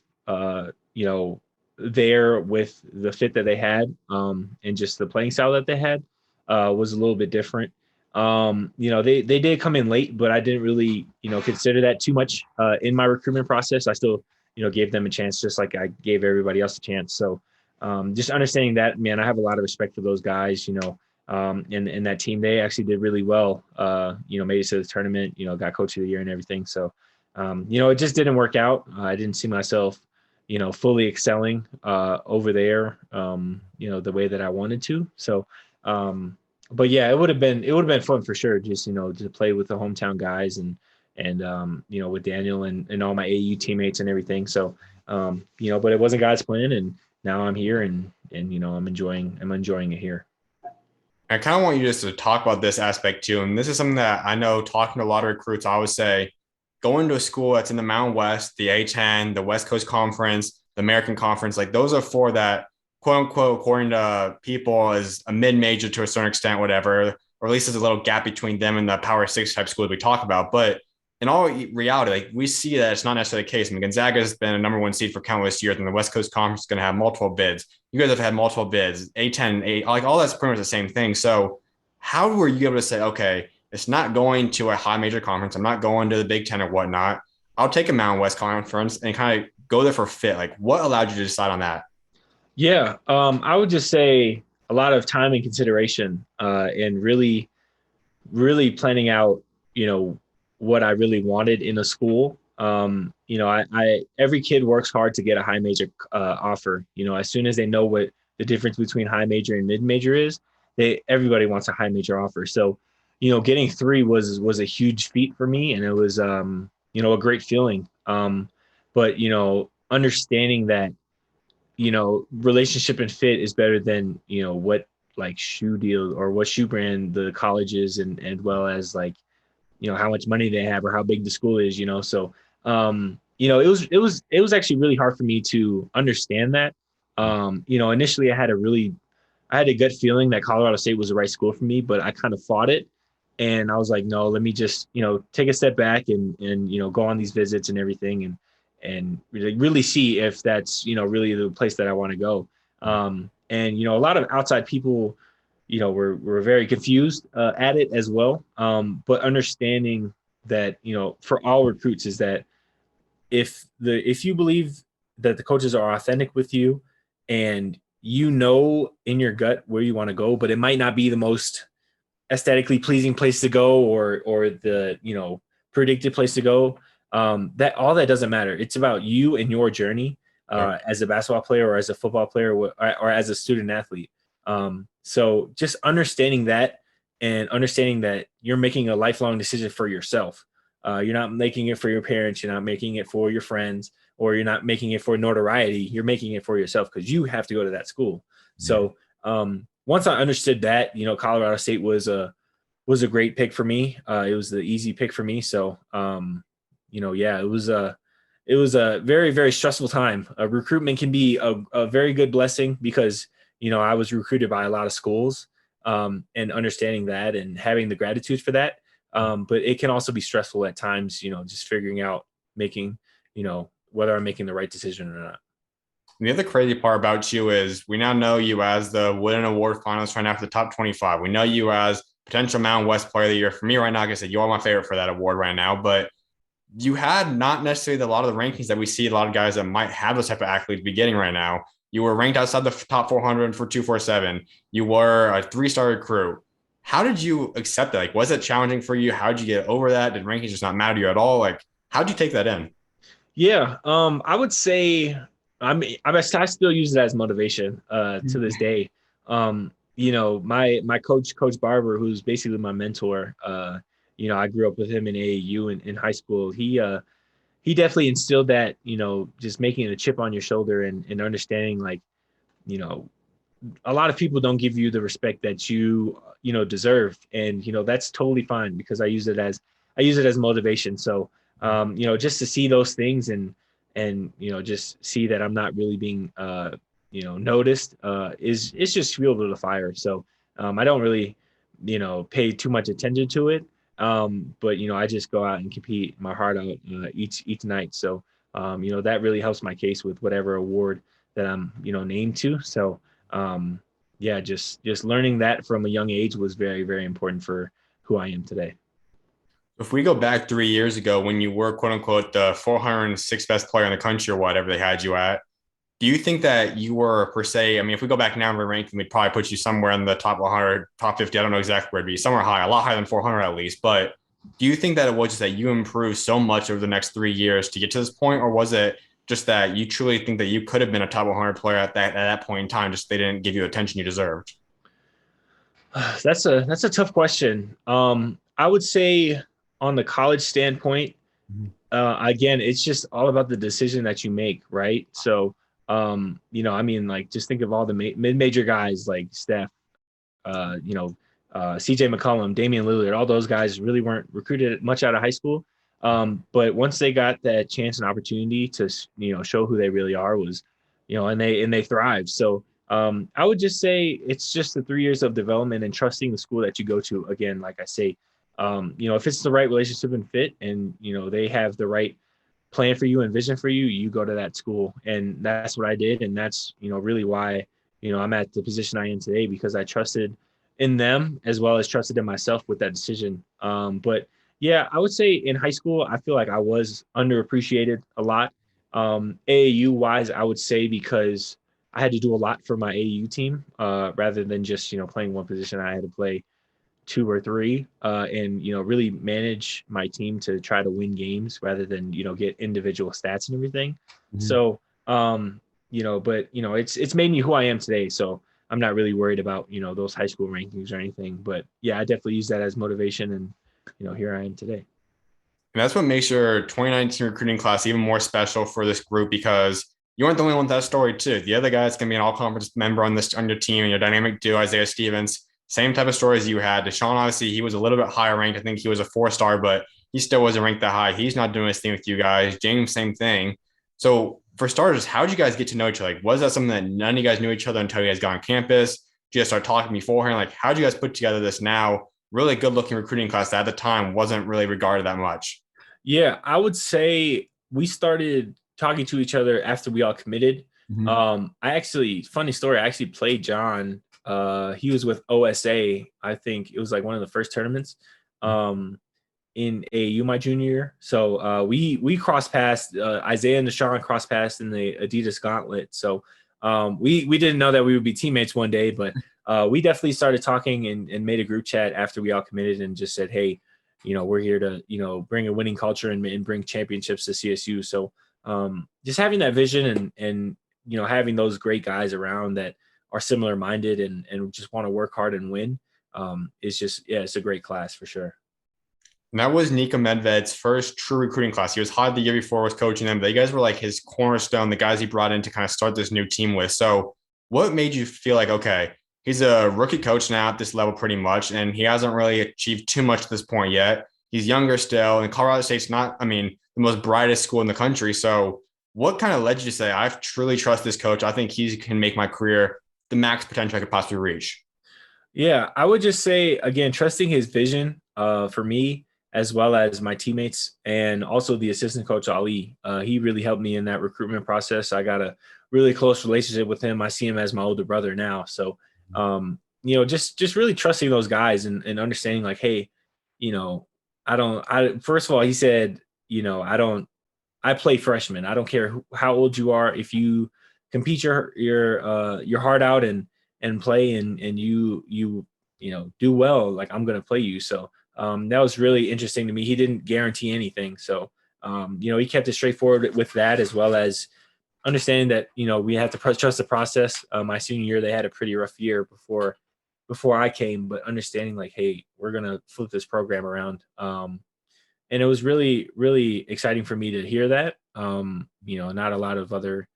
there with the fit that they had, and just the playing style that they had was a little bit different. They did come in late, but I didn't really, consider that too much in my recruitment process. I still, gave them a chance, just like I gave everybody else a chance. So, just understanding that, man, I have a lot of respect for those guys. In that team, they actually did really well. Made it to the tournament. Got coach of the year and everything. So it just didn't work out. I didn't see myself, fully excelling over there, the way that I wanted to. So, but yeah, it would have been fun for sure. Just to play with the hometown guys and with Daniel and all my AU teammates and everything. So, but it wasn't God's plan, and now I'm here and I'm enjoying it here. I kind of want you just to talk about this aspect too. And this is something that I know talking to a lot of recruits, I always say going to a school that's in the Mountain West, the A10, the West Coast Conference, the American Conference, like those are four that, quote unquote, according to people, is a mid major to a certain extent, whatever, or at least there's a little gap between them and the Power Six type schools we talk about. But in all reality, like we see that it's not necessarily the case. I mean, Gonzaga has been a number one seed for countless years, and the West Coast Conference is going to have multiple bids. You guys have had multiple bids, A10, like all that's pretty much the same thing. So, how were you able to say, okay, it's not going to a high major conference. I'm not going to the Big Ten or whatnot. I'll take a Mountain West conference and kind of go there for fit. Like, what allowed you to decide on that? Yeah, I would just say a lot of time and consideration, and really, really planning out, what I really wanted in a school. I every kid works hard to get a high major offer. As soon as they know what the difference between high major and mid major is, everybody wants a high major offer. So, getting three was a huge feat for me, and it was a great feeling. But understanding that relationship and fit is better than what like shoe deal or what shoe brand the college is, and well as like how much money they have or how big the school is. So it was actually really hard for me to understand that. Initially I had a gut feeling that Colorado State was the right school for me, but I kind of fought it. And I was like, no, let me just, take a step back and go on these visits and everything and really see if that's, really the place that I want to go. And, a lot of outside people, were very confused at it as well. But understanding that, for all recruits is that if you believe that the coaches are authentic with you and in your gut where you want to go, but it might not be the most aesthetically pleasing place to go or the predicted place to go. That all that doesn't matter. It's about you and your journey Yeah. as a basketball player or as a football player or as a student athlete. So just understanding that and understanding that you're making a lifelong decision for yourself. You're not making it for your parents. You're not making it for your friends, or you're not making it for notoriety. You're making it for yourself because you have to go to that school. So once I understood that, Colorado State was was a great pick for me. It was the easy pick for me. So, yeah, it was a very, very stressful time. Recruitment can be a very good blessing because, I was recruited by a lot of schools, and understanding that and having the gratitude for that. But it can also be stressful at times, just figuring out making, whether I'm making the right decision or not. And the other crazy part about you is we now know you as the Wooden Award finalist right now for the top 25. We know you as potential Mountain West Player of the Year. For me right now, like I said, you are my favorite for that award right now, but you had not necessarily a lot of the rankings that we see a lot of guys that might have those type of accolades be getting right now. You were ranked outside the top 400 for 247. You were a 3-star recruit. How did you accept that? Like, was it challenging for you? How did you get over that? Did rankings just not matter to you at all? Like, how did you take that in? Yeah, I would say I still use it as motivation to this day. My coach Barber, who's basically my mentor. I grew up with him in AAU in high school. He definitely instilled that, just making it a chip on your shoulder and understanding like, you know, a lot of people don't give you the respect that you deserve, and that's totally fine because I use it as motivation. So just to see those things and just see that I'm not really being noticed is it's just fuel to the fire. So I don't really pay too much attention to it, but I just go out and compete my heart out each night. So that really helps my case with whatever award that I'm named to. So yeah, just learning that from a young age was very, very important for who I am today. If we go back 3 years ago when you were quote unquote the 406th best player in the country or whatever they had you at, do you think that you were per se? I mean, if we go back now and we're ranking, we'd probably put you somewhere in the top 100, top 50. I don't know exactly where it'd be, somewhere high, a lot higher than 400 at least. But do you think that it was just that you improved so much over the next 3 years to get to this point, or was it just that you truly think that you could have been a top 100 player at that point in time, just they didn't give you the attention you deserved? That's a tough question. I would say on the college standpoint, again, it's just all about the decision that you make, right? So, I mean, like just think of all the mid-major guys like Steph, CJ McCollum, Damian Lillard, all those guys really weren't recruited much out of high school. But once they got that chance and opportunity to, show who they really are was, and they thrived. So I would just say it's just the 3 years of development and trusting the school that you go to. Again, like I say, if it's the right relationship and fit and, they have the right plan for you and vision for you, you go to that school. And that's what I did. And that's, really why, I'm at the position I am today because I trusted in them as well as trusted in myself with that decision. But yeah, I would say in high school, I feel like I was underappreciated a lot. AAU wise, I would say because I had to do a lot for my AAU team rather than just, playing one position. I had to play two or three and really manage my team to try to win games rather than get individual stats and everything. Mhm. So but it's made me who I am today. So I'm not really worried about those high school rankings or anything. But yeah, I definitely use that as motivation, and here I am today. And that's what makes your 2019 recruiting class even more special for this group because you aren't the only one with that story too. The other guy's gonna be an all-conference member on your team and your dynamic duo, Isaiah Stevens. Same type of story as you had. Deshaun, obviously, he was a little bit higher ranked. I think he was a 4-star, but he still wasn't ranked that high. He's not doing his thing with you guys. James, same thing. So for starters, how did you guys get to know each other? Like, was that something that none of you guys knew each other until you guys got on campus? Did you guys start talking beforehand? Like, how did you guys put together this now really good looking recruiting class that at the time wasn't really regarded that much? Yeah, I would say we started talking to each other after we all committed. Mhm. Funny story, I actually played John. He was with OSA. I think it was like one of the first tournaments in AU my junior year. So we crossed paths. Isaiah and Deshaun crossed paths in the Adidas Gauntlet. So we didn't know that we would be teammates one day, but we definitely started talking and made a group chat after we all committed and just said, hey, we're here to, bring a winning culture and bring championships to CSU. So just having that vision and having those great guys around that are similar minded and just want to work hard and win is just, yeah, it's a great class for sure. And that was Nika Medved's first true recruiting class. He was hot the year before, was coaching them, but you guys were like his cornerstone, the guys he brought in to kind of start this new team with. So, what made you feel like, okay, he's a rookie coach now at this level pretty much, and he hasn't really achieved too much at this point yet. He's younger still, and Colorado State's not, I mean, the most brightest school in the country. So what kind of led you to say, I truly trust this coach? I think he can make my career the max potential I could possibly reach. Yeah, I would just say again, trusting his vision for me as well as my teammates and also the assistant coach Ali. He really helped me in that recruitment process. I got a really close relationship with him. I see him as my older brother now. So just really trusting those guys and understanding like, hey, you know, I first of all, he said, I play freshman. I don't care how old you are. If you compete your heart out and play and do well, like I'm gonna play you. So that was really interesting to me. He didn't guarantee anything, so he kept it straightforward with that, as well as understanding that we have to trust the process. My senior year, they had a pretty rough year before I came, but understanding like, hey, we're gonna flip this program around. And it was really, really exciting for me to hear that. Not a lot of other,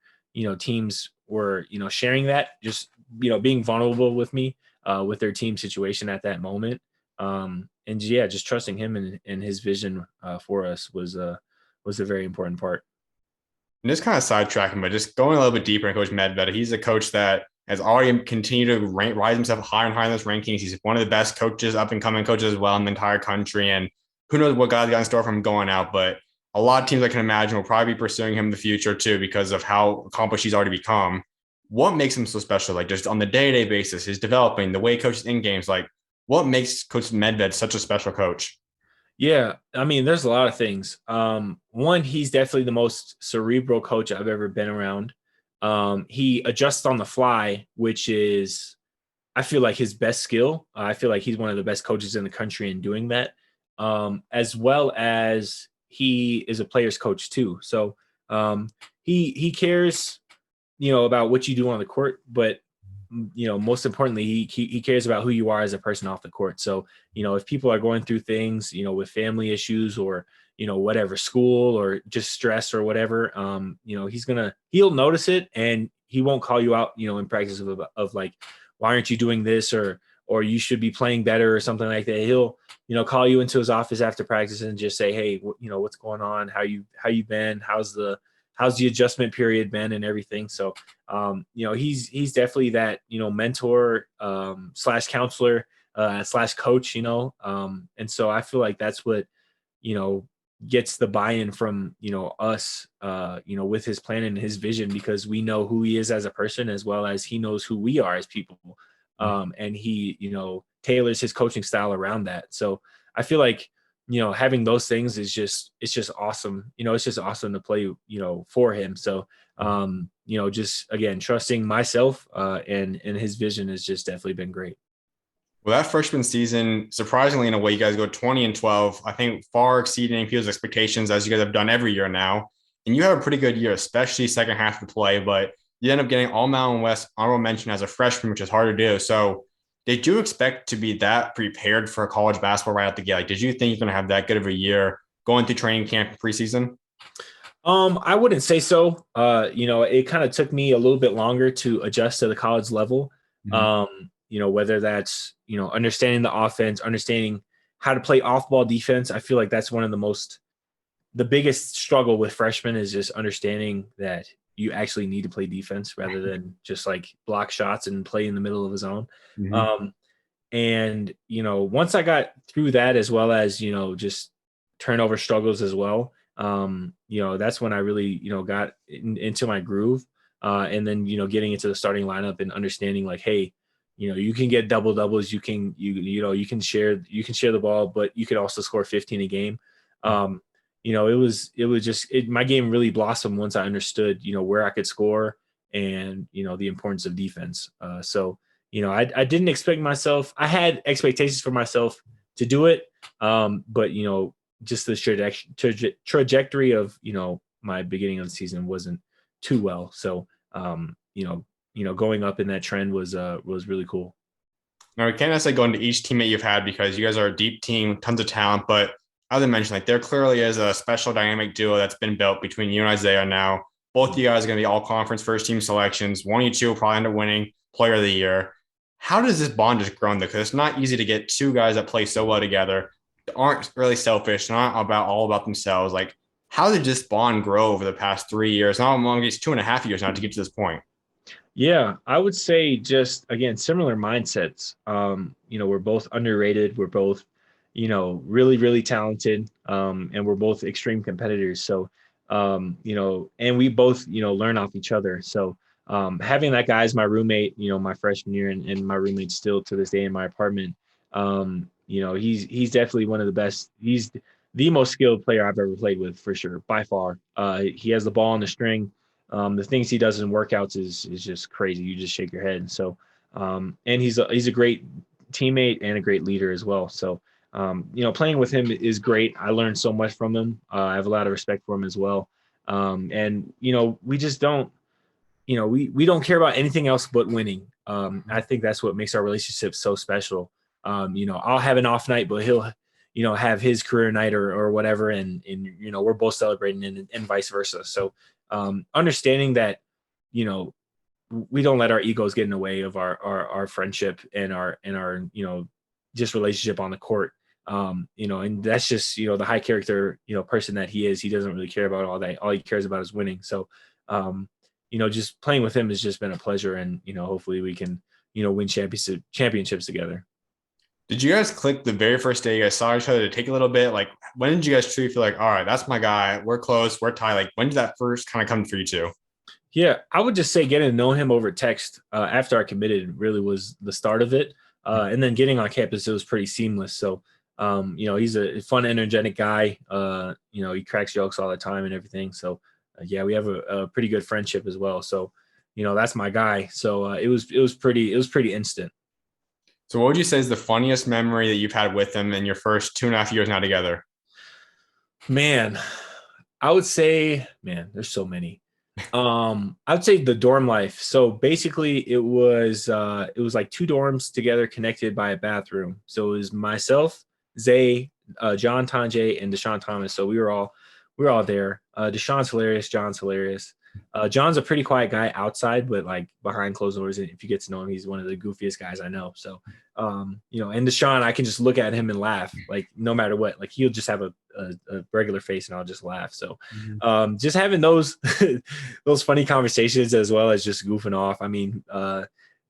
teams were, sharing that, just, being vulnerable with me, with their team situation at that moment. And yeah, just trusting him and his vision for us was a very important part. And just kind of sidetracking, but just going a little bit deeper in Coach Medved, he's a coach that has already continued to rise himself higher and higher in those rankings. He's one of the best coaches, up and coming coaches as well in the entire country. And who knows what guys got in store from him going out, but a lot of teams I can imagine will probably be pursuing him in the future too because of how accomplished he's already become. What makes him so special? Like just on the day-to-day basis, his developing, the way he coaches in games, like what makes Coach Medved such a special coach? Yeah, I mean, there's a lot of things. One, he's definitely the most cerebral coach I've ever been around. He adjusts on the fly, which is, I feel like, his best skill. I feel like he's one of the best coaches in the country in doing that, as well as he is a player's coach too. So he cares, about what you do on the court, but most importantly, he cares about who you are as a person off the court. So, if people are going through things, with family issues or, whatever, school or just stress or whatever, he'll notice it and he won't call you out, in practice of like, why aren't you doing this? Or you should be playing better or something like that. He'll, call you into his office after practice and just say, hey, what's going on? How you been? How's the adjustment period been and everything? So, he's definitely that, mentor, slash counselor, slash coach, and so I feel like that's what, you know, gets the buy-in from, us, with his plan and his vision, because we know who he is as a person, as well as he knows who we are as people. And he, tailors his coaching style around that. So I feel like, having those things it's just awesome. It's just awesome to play, for him. So, just again, trusting myself, and his vision has just definitely been great. Well, that freshman season, surprisingly, in a way, you guys go 20-12. I think far exceeding people's expectations as you guys have done every year now. And you have a pretty good year, especially second half of play. But you end up getting all Mountain West honorable mention as a freshman, which is hard to do. So, did you expect to be that prepared for college basketball right out the gate? Like, did you think you're going to have that good of a year going through training camp and preseason? I wouldn't say so. It kind of took me a little bit longer to adjust to the college level. Mhm. Whether that's, understanding the offense, understanding how to play off-ball defense. I feel like that's one of the biggest struggle with freshmen is just understanding that you actually need to play defense rather than just like block shots and play in the middle of a zone. Mhm. Um, and once I got through that, as well as just turnover struggles as well, that's when I really got into my groove, and then getting into the starting lineup and understanding like, hey, you can get double doubles, you can share the ball, but you could also score 15 a game. My game really blossomed once I understood where I could score, and the importance of defense. So I didn't expect myself. I had expectations for myself to do it, but just the trajectory of my beginning of the season wasn't too well. So going up in that trend was really cool. Now, we can't necessarily go into each teammate you've had because you guys are a deep team, tons of talent. But as I mentioned, like there clearly is a special dynamic duo that's been built between you and Isaiah now. Both of you guys are going to be all conference first team selections. One of you two will probably end up winning player of the year. How does this bond just grow? Because it's not easy to get two guys that play so well together, that aren't really selfish, not about all about themselves. Like, how did this bond grow over the past 3 years? Now among these 2.5 years now to get to this point. Yeah, I would say just again similar mindsets. We're both underrated. We're both, really really talented, and we're both extreme competitors. So, and we both learn off each other. So, having that guy as my roommate, my freshman year, and my roommate still to this day in my apartment. He's definitely one of the best. He's the most skilled player I've ever played with for sure, by far. He has the ball on the string. The things he does in workouts is just crazy. You just shake your head. So, and he's a great teammate and a great leader as well. So, playing with him is great. I learned so much from him. I have a lot of respect for him as well. And we just don't, we don't care about anything else but winning. I think that's what makes our relationship so special. I'll have an off night, but he'll, have his career night or whatever, and we're both celebrating and vice versa. So, understanding that, you know, we don't let our egos get in the way of our friendship and our just relationship on the court. And that's just the high character person that he is. He doesn't really care about all that. All he cares about is winning. So, just playing with him has just been a pleasure, and hopefully we can win championships together. Did you guys click the very first day you guys saw each other to take a little bit? Like, when did you guys truly feel like, all right, that's my guy. We're close. We're tied. Like, when did that first kind of come for you two? Yeah, I would just say getting to know him over text after I committed really was the start of it. And then getting on campus, it was pretty seamless. So, he's a fun, energetic guy. He cracks jokes all the time and everything. So, yeah, we have a pretty good friendship as well. So, that's my guy. So it was pretty instant. So, what would you say is the funniest memory that you've had with him in your first 2.5 years now together? Man, I would say, man, there's so many. I would say the dorm life. So basically it was like two dorms together connected by a bathroom. So it was myself, Zay, John Tanjay, and Deshaun Thomas. So we were all there. Deshaun's hilarious, John's hilarious. John's a pretty quiet guy outside, but like behind closed doors, if you get to know him, he's one of the goofiest guys I know. So, and Deshaun, I can just look at him and laugh, like no matter what. Like he'll just have a regular face, and I'll just laugh. So, just having those those funny conversations as well as just goofing off. I mean,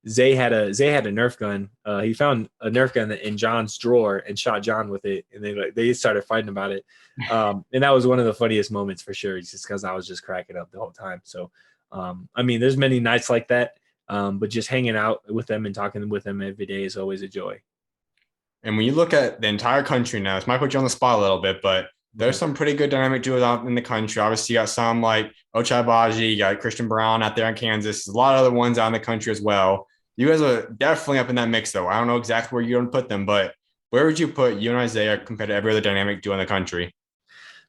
Zay had a Nerf gun. He found a Nerf gun in John's drawer and shot John with it, and they started fighting about it. And that was one of the funniest moments for sure, just because I was just cracking up the whole time. So, I mean, there's many nights like that, but just hanging out with them and talking with them every day is always a joy. And when you look at the entire country now, this might put you on the spot a little bit, but there's some pretty good dynamic duos out in the country. Obviously, you got some like Ochai Baji, you got Christian Brown out there in Kansas. There's a lot of other ones out in the country as well. You guys are definitely up in that mix, though. I don't know exactly where you're going to put them, but where would you put you and Isaiah compared to every other dynamic duo in the country?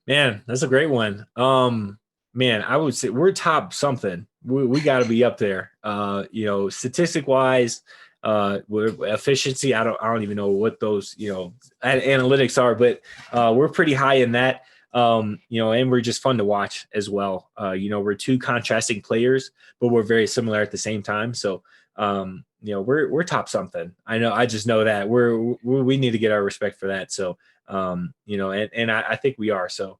Man, that's a great one. Man, I would say we're top something. We got to be up there. Statistic wise, we're efficiency. I don't even know what those analytics are, but we're pretty high in that. And we're just fun to watch as well. We're two contrasting players, but we're very similar at the same time. So, we're top something. I just know that we need to get our respect for that. So, and I think we are. So,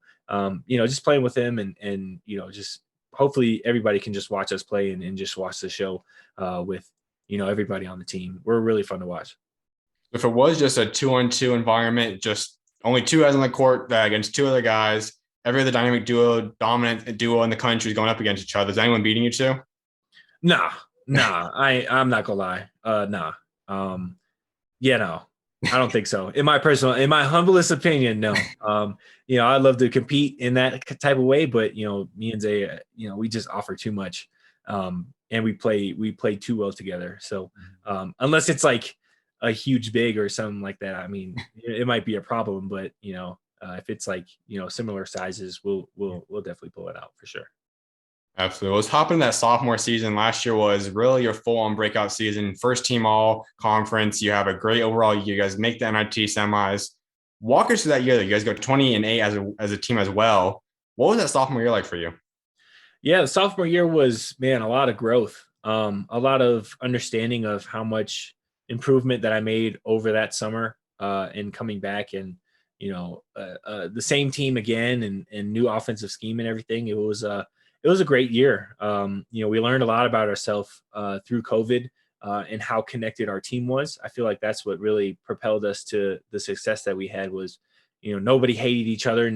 just playing with him and just hopefully everybody can just watch us play and just watch the show with everybody on the team. We're really fun to watch. If it was just a 2-on-2 environment, just only two guys on the court against two other guys, every other dynamic duo, dominant duo in the country is going up against each other. Is anyone beating you two? Nah, I'm not gonna lie. Nah. Yeah, no, I don't think so. In my humblest opinion, no. I'd love to compete in that type of way, but me and Zay, we just offer too much, and we play too well together. So, unless it's like a huge big or something like that, I mean, it might be a problem. But if it's like similar sizes, we'll definitely pull it out for sure. Absolutely. What's happened that sophomore season last year was really your full-on breakout season. First team all conference. You have a great overall year. You guys make the NIT semis. Walk us through that year. You guys go 20-8 as a team as well. What was that sophomore year like for you? Yeah, the sophomore year was, man, a lot of growth, a lot of understanding of how much improvement that I made over that summer and coming back and the same team again and new offensive scheme and everything. It was a great year. We learned a lot about ourselves through COVID and how connected our team was. I feel like that's what really propelled us to the success that we had was, nobody hated each other.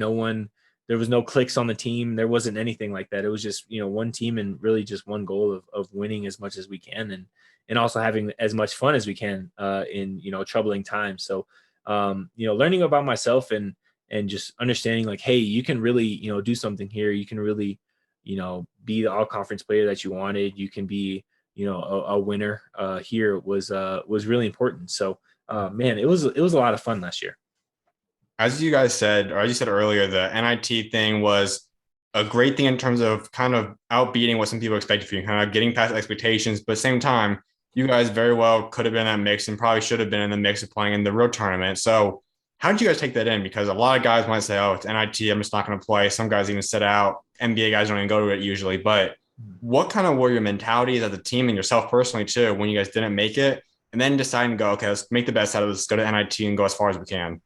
There was no cliques on the team. There wasn't anything like that. It was just, one team and really just one goal of winning as much as we can and also having as much fun as we can in, troubling times. So, learning about myself and just understanding like, hey, you can really, do something here. You can really, be the all conference player that you wanted. You can be, a winner here was really important. So, man, it was a lot of fun last year. As you guys said, or as you said earlier, the NIT thing was a great thing in terms of kind of outbeating what some people expected for you, kind of getting past expectations. But at the same time, you guys very well could have been in that mix and probably should have been in the mix of playing in the real tournament. So how did you guys take that in? Because a lot of guys might say, oh, it's NIT, I'm just not going to play. Some guys even sit out. NBA guys don't even go to it usually. But what kind of were your mentalities as a team and yourself personally too when you guys didn't make it and then deciding to go, okay, let's make the best out of this, go to NIT and go as far as we can?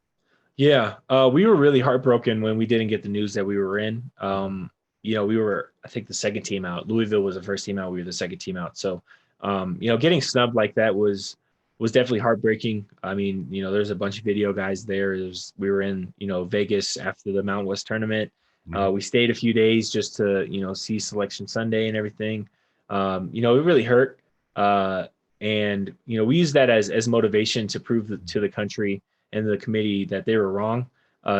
Yeah, we were really heartbroken when we didn't get the news that we were in. We were, I think, the second team out. Louisville was the first team out. We were the second team out. So, getting snubbed like that was definitely heartbreaking. I mean, there's a bunch of video guys there. We were in, Vegas after the Mountain West tournament. We stayed a few days just to, see Selection Sunday and everything. It really hurt. We used that as motivation to prove to the country and the committee that they were wrong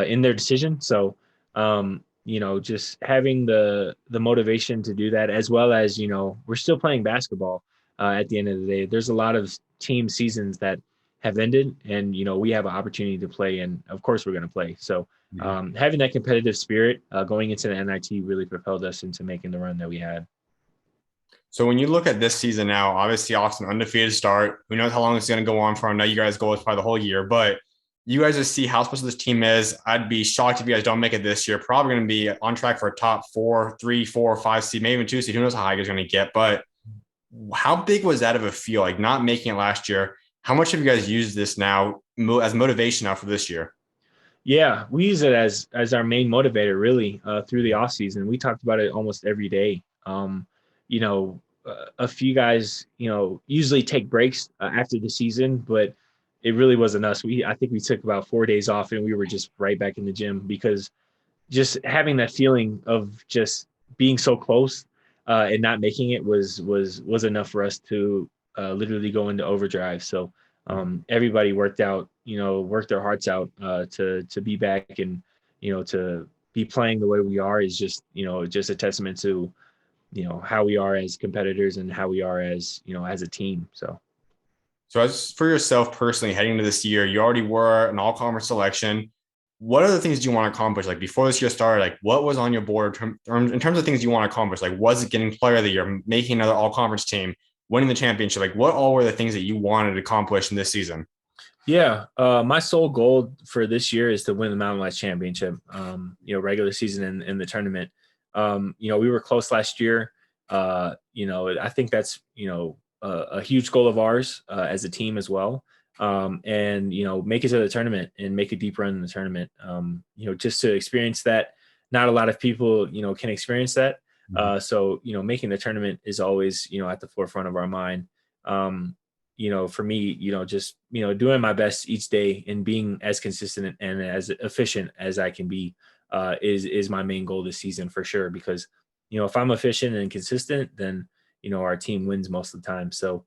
in their decision. So, just having the motivation to do that, as well as, we're still playing basketball at the end of the day. There's a lot of team seasons that have ended and, we have an opportunity to play and of course we're going to play. So having that competitive spirit going into the NIT really propelled us into making the run that we had. So when you look at this season now, obviously off an undefeated start, who knows how long it's going to go on for? I know you guys' goal is probably the whole year, but you guys just see how special this team is. I'd be shocked if you guys don't make it this year. Probably going to be on track for a top 4, 3, 4, 5 seed, maybe even 2 seed. Who knows how high you guys are going to get? But how big was that of a feel, like not making it last year? How much have you guys used this now as motivation now for this year? Yeah, we use it as our main motivator really through the off season. We talked about it almost every day. A few guys, usually take breaks after the season, but it really wasn't us. I think we took about 4 days off and we were just right back in the gym because just having that feeling of just being so close and not making it was enough for us to literally go into overdrive. So everybody worked their hearts out to be back and to be playing the way we are is just a testament to how we are as competitors and how we are as as a team. So as for yourself personally, heading into this year, you already were an all-conference selection. What other things do you want to accomplish? Like before this year started, like what was on your board in terms of things you want to accomplish? Like was it getting player of the year, making another all-conference team, winning the championship? Like what all were the things that you wanted to accomplish in this season? Yeah, my sole goal for this year is to win the Mountain West Championship. Regular season and the tournament. We were close last year. I think that's a huge goal of ours as a team as well. And make it to the tournament and make a deep run in the tournament. Just to experience that. Not a lot of people can experience that. So making the tournament is always at the forefront of our mind. For me, just doing my best each day and being as consistent and as efficient as I can be is my main goal this season for sure. Because if I'm efficient and consistent, then our team wins most of the time. So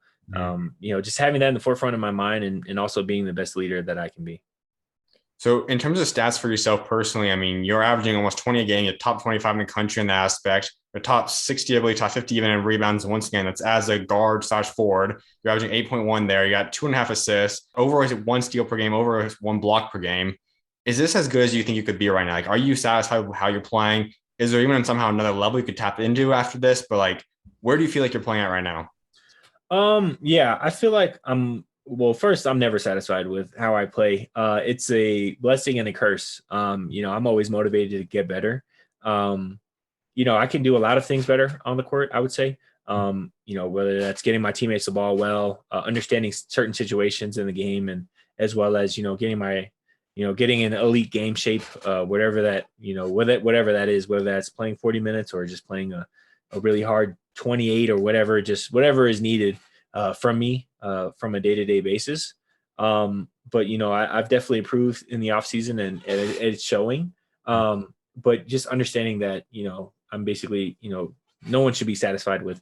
just having that in the forefront of my mind and also being the best leader that I can be. So in terms of stats for yourself personally, I mean, you're averaging almost 20 a game, you're top 25 in the country in that aspect. You're top 60, I believe, top 50 even in rebounds. Once again, that's as a guard slash forward. You're averaging 8.1 there. You got 2.5 assists, over 1 steal per game, over 1 block per game. Is this as good as you think you could be right now? Like, are you satisfied with how you're playing? Is there even somehow another level you could tap into after this? But like, where do you feel like you're playing at right now? Yeah, I feel like first, I'm never satisfied with how I play. It's a blessing and a curse. I'm always motivated to get better. I can do a lot of things better on the court, I would say. Whether that's getting my teammates the ball well, understanding certain situations in the game, and as well as, getting in elite game shape, whatever that, whatever that is, whether that's playing 40 minutes or just playing a really hard 28 or whatever, just whatever is needed from me from a day-to-day basis. But I've definitely improved in the off season, and it's showing. But just understanding that, I'm basically, no one should be satisfied with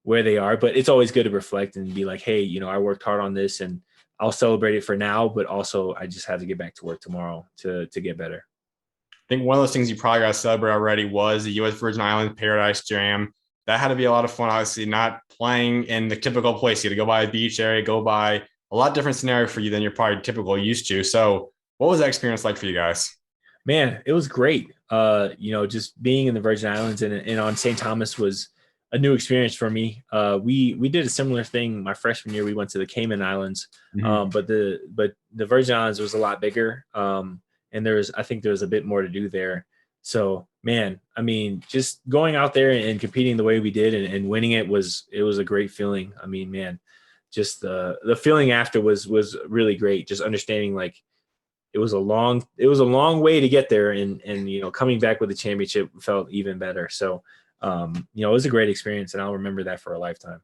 where they are, but it's always good to reflect and be like, hey, I worked hard on this, and I'll celebrate it for now, but also I just have to get back to work tomorrow to get better. I think one of those things you probably got to celebrate already was the U.S. Virgin Islands Paradise Jam. That had to be a lot of fun, obviously, not playing in the typical place. You had to go by a beach area, go by a lot different scenario for you than you're probably typical used to. So what was that experience like for you guys? Man, it was great. Just being in the Virgin Islands and on St. Thomas was a new experience for me. We did a similar thing my freshman year. We went to the Cayman Islands, but the Virgin Islands was a lot bigger, and I think there was a bit more to do there. So, man, I mean, just going out there and competing the way we did and winning it was a great feeling. I mean, man, just the feeling after was really great. Just understanding, like, it was a long way to get there, and coming back with the championship felt even better. So it was a great experience, and I'll remember that for a lifetime.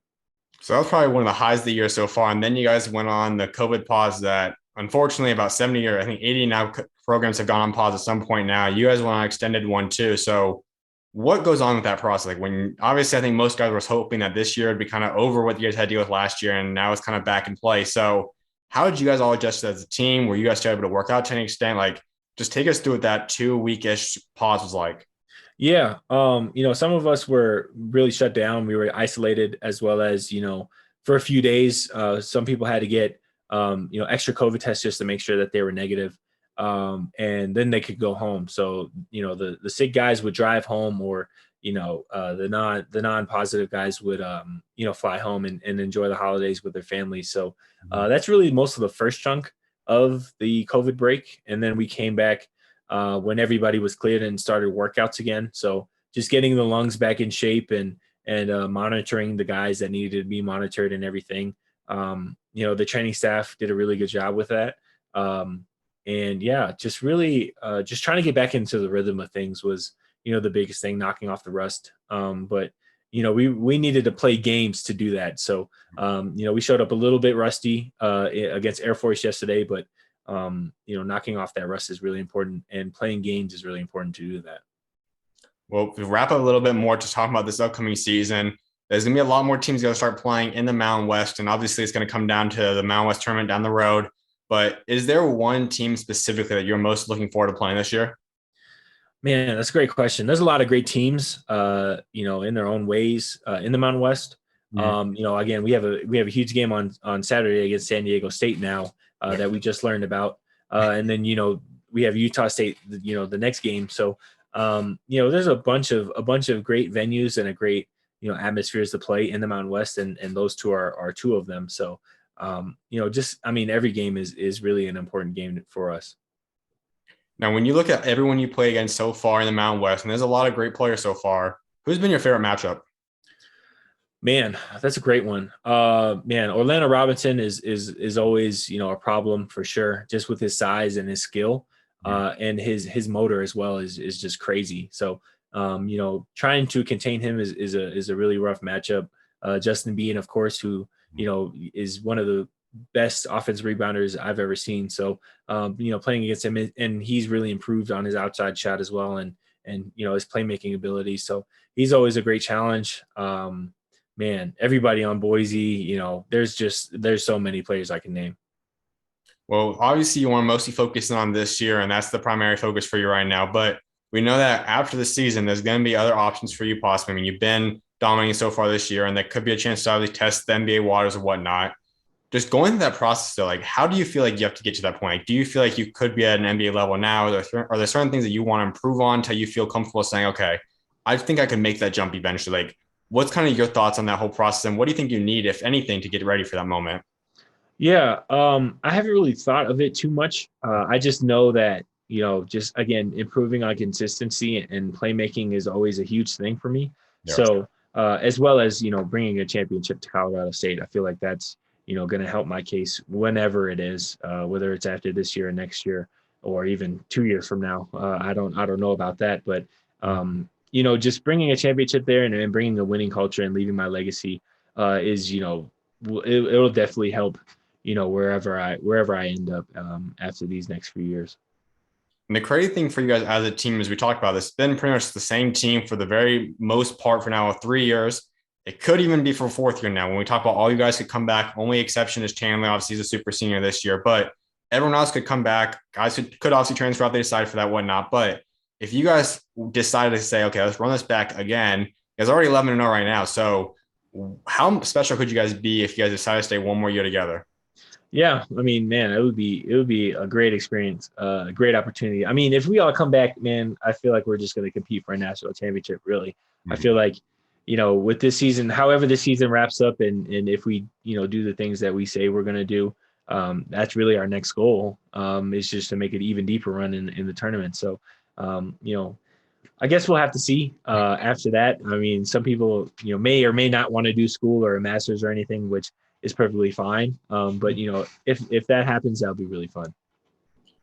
So that was probably one of the highs of the year so far. And then you guys went on the COVID pause that unfortunately about 70 or I think 80 now programs have gone on pause at some point now. You guys went on an extended one too. So what goes on with that process? Like, when obviously I think most guys were hoping that this year would be kind of over what you guys had to deal with last year, and now it's kind of back in play. So how did you guys all adjust as a team? Were you guys still able to work out to any extent? Like, just take us through what that 2 week-ish pause was like. Yeah. Some of us were really shut down. We were isolated, as well as, for a few days, some people had to get, extra COVID tests just to make sure that they were negative. And then they could go home. So, the sick guys would drive home, or, the non-positive guys would, fly home and enjoy the holidays with their families. So that's really most of the first chunk of the COVID break. And then we came back when everybody was cleared and started workouts again. So just getting the lungs back in shape, and monitoring the guys that needed to be monitored and everything. The training staff did a really good job with that. And yeah, just really just trying to get back into the rhythm of things was, the biggest thing, knocking off the rust. But we needed to play games to do that. So we showed up a little bit rusty against Air Force yesterday, but knocking off that rust is really important, and playing games is really important to do that. Well, to wrap up a little bit more to talk about this upcoming season, there's going to be a lot more teams going to start playing in the Mountain West, and obviously it's going to come down to the Mountain West tournament down the road. But is there one team specifically that you're most looking forward to playing this year? Man, that's a great question. There's a lot of great teams, in their own ways, in the Mountain West. Again, we have a huge game on Saturday against San Diego State now that we just learned about, and then we have Utah State, the next game. So there's a bunch of great venues and a great atmospheres to play in the Mountain West, and those two are two of them. So every game is really an important game for us. Now, when you look at everyone you play against so far in the Mountain West, and there's a lot of great players so far, who's been your favorite matchup? Man, that's a great one. Orlando Robinson is always, a problem for sure, just with his size and his skill, and his motor as well is just crazy. So, trying to contain him is a really rough matchup. Justin Bean, of course, who, is one of the best offensive rebounders I've ever seen. So, playing against him, and he's really improved on his outside shot as well, and his playmaking ability. So he's always a great challenge. Man, everybody on Boise, there's so many players I can name. Well, obviously you want to mostly focus on this year, and that's the primary focus for you right now. But we know that after the season, there's going to be other options for you possibly. I mean, you've been dominating so far this year, and there could be a chance to obviously test the NBA waters or whatnot. Just going through that process, though, like, how do you feel like you have to get to that point? Like, do you feel like you could be at an NBA level now? Are there certain things that you want to improve on until you feel comfortable saying, okay, I think I can make that jump eventually? Like, what's kind of your thoughts on that whole process, and what do you think you need, if anything, to get ready for that moment? Yeah, I haven't really thought of it too much. I just know that, just again, improving on consistency and playmaking is always a huge thing for me. Yeah. So, as well as, bringing a championship to Colorado State. I feel like that's, going to help my case whenever it is, whether it's after this year or next year, or even 2 years from now. I don't know about that, but just bringing a championship there and bringing a winning culture and leaving my legacy is, it'll definitely help, wherever I end up after these next few years. And the crazy thing for you guys as a team is we talked about this, it's been pretty much the same team for the very most part for now 3 years. It could even be for fourth year now. When we talk about all you guys could come back, only exception is Chandler. Obviously, he's a super senior this year, but everyone else could come back. Guys could obviously transfer out, they decide for that, whatnot. But if you guys decided to say, okay, let's run this back again, you guys are already 11-0 right now. So how special could you guys be if you guys decided to stay one more year together? Yeah, I mean, man, it would be a great experience, a great opportunity. I mean, if we all come back, man, I feel like we're just going to compete for a national championship. Really, I feel like, with this season, however this season wraps up, and if we, do the things that we say we're going to do, that's really our next goal. Is just to make it even deeper run in the tournament. So, I guess we'll have to see after that. I mean, some people, may or may not want to do school or a master's or anything, which is perfectly fine. But if that happens, that'll be really fun.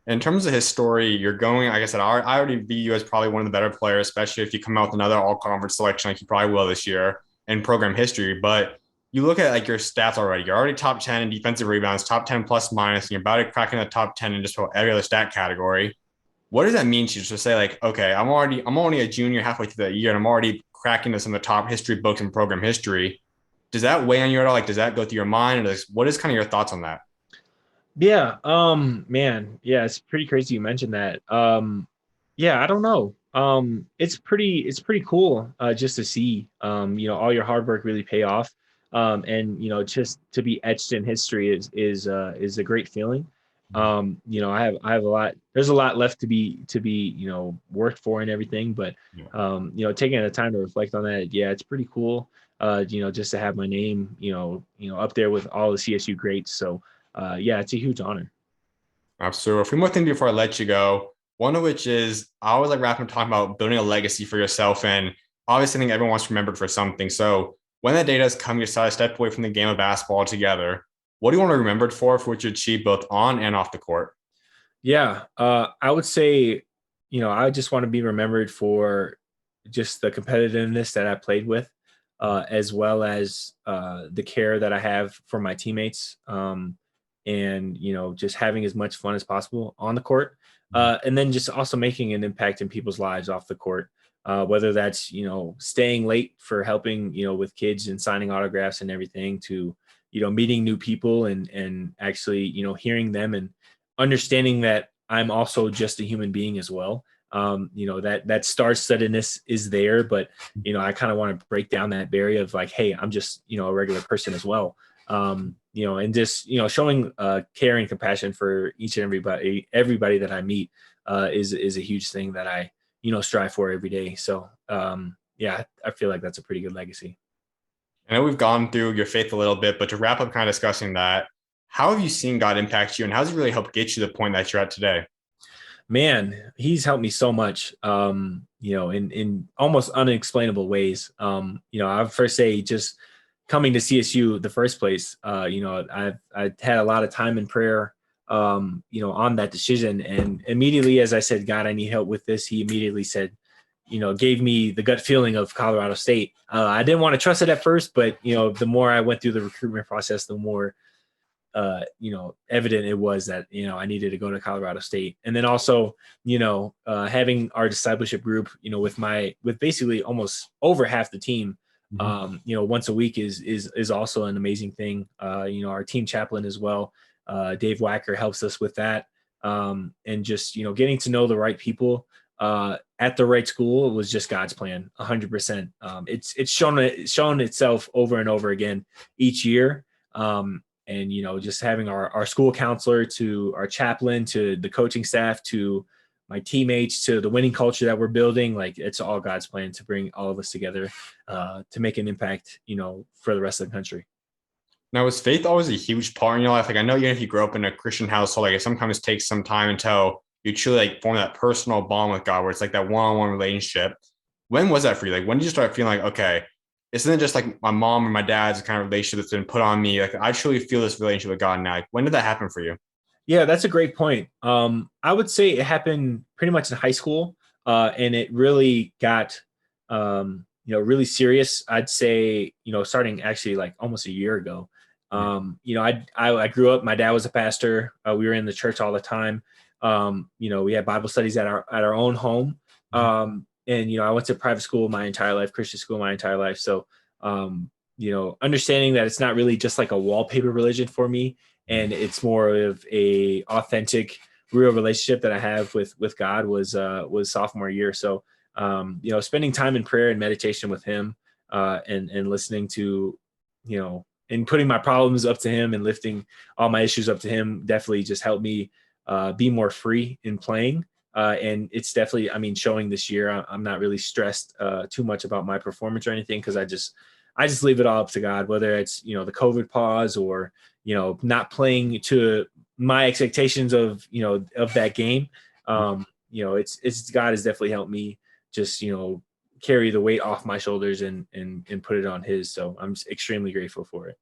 In terms of his story, you're going, like I said, I already view you as probably one of the better players, especially if you come out with another all-conference selection like you probably will this year in program history. But you look at like your stats already. You're already top 10 in defensive rebounds, top 10 plus minus, and you're about to crack in the top 10 in just about every other stat category. What does that mean to you? Just to say like, okay, I'm only a junior halfway through that year, and I'm already cracking this in the top history books in program history. Does that weigh on you at all? Like, does that go through your mind? Or what is kind of your thoughts on that? Yeah. Man. Yeah. It's pretty crazy you mentioned that. Yeah. I don't know. It's pretty cool. Just to see, all your hard work really pay off. And just to be etched in history is a great feeling. I have a lot. There's a lot left to be worked for and everything. But Yeah. taking the time to reflect on that, yeah, it's pretty cool. Just to have my name, up there with all the CSU greats. So yeah, it's a huge honor. Absolutely. A few more things before I let you go. One of which is I always like wrapping talking about building a legacy for yourself. And obviously, I think everyone wants remembered for something. So when that day does come, you decide to step away from the game of basketball altogether. What do you want to be remembered for what you achieved both on and off the court? Yeah, I would say, I just want to be remembered for just the competitiveness that I played with, as well as the care that I have for my teammates, and just having as much fun as possible on the court, and then just also making an impact in people's lives off the court. Whether that's staying late for helping with kids and signing autographs and everything, to meeting new people and actually hearing them and understanding that I'm also just a human being as well. That star-studdedness is there, but I kind of want to break down that barrier of like, hey, I'm just a regular person as well. And just showing care and compassion for each and everybody that I meet is a huge thing that I strive for every day. So yeah, I feel like that's a pretty good legacy. I know we've gone through your faith a little bit, but to wrap up kind of discussing that, how have you seen God impact you and how has it really helped get you to the point that you're at today? Man, he's helped me so much, in almost unexplainable ways. I would first say just coming to CSU the first place, I had a lot of time in prayer, on that decision. And immediately, as I said, God, I need help with this, he immediately said, gave me the gut feeling of Colorado State. I didn't want to trust it at first, but, the more I went through the recruitment process, the more evident it was that, I needed to go to Colorado State. And then also, having our discipleship group, with basically almost over half the team, once a week is also an amazing thing. Our team chaplain as well, Dave Wacker, helps us with that. And just, getting to know the right people at the right school was just God's plan, 100%. It's shown itself over and over again each year. And just having our school counselor, to our chaplain, to the coaching staff, to my teammates, to the winning culture that we're building, like it's all God's plan to bring all of us together to make an impact, for the rest of the country. Now, was faith always a huge part in your life? Like, I know even if you grew up in a Christian household, like it sometimes takes some time until you truly like form that personal bond with God, where it's like that one-on-one relationship. When was that for you? Like, when did you start feeling like, okay, this isn't just like my mom or my dad's kind of relationship that's been put on me. Like I truly feel this relationship with God now. Like, when did that happen for you? Yeah, that's a great point. I would say it happened pretty much in high school, and it really got, really serious. I'd say, starting actually like almost a year ago. I grew up. My dad was a pastor. We were in the church all the time. We had Bible studies at our own home. And I went to private school my entire life, Christian school my entire life. So, understanding that it's not really just like a wallpaper religion for me, and it's more of a authentic, real relationship that I have with God was sophomore year. So spending time in prayer and meditation with Him, and listening to, and putting my problems up to Him and lifting all my issues up to Him definitely just helped me be more free in playing. And it's definitely, I mean, showing this year. I'm not really stressed too much about my performance or anything, because I just leave it all up to God, whether it's, the COVID pause or, not playing to my expectations of, of that game. It's God has definitely helped me just, carry the weight off my shoulders and put it on His. So I'm extremely grateful for it.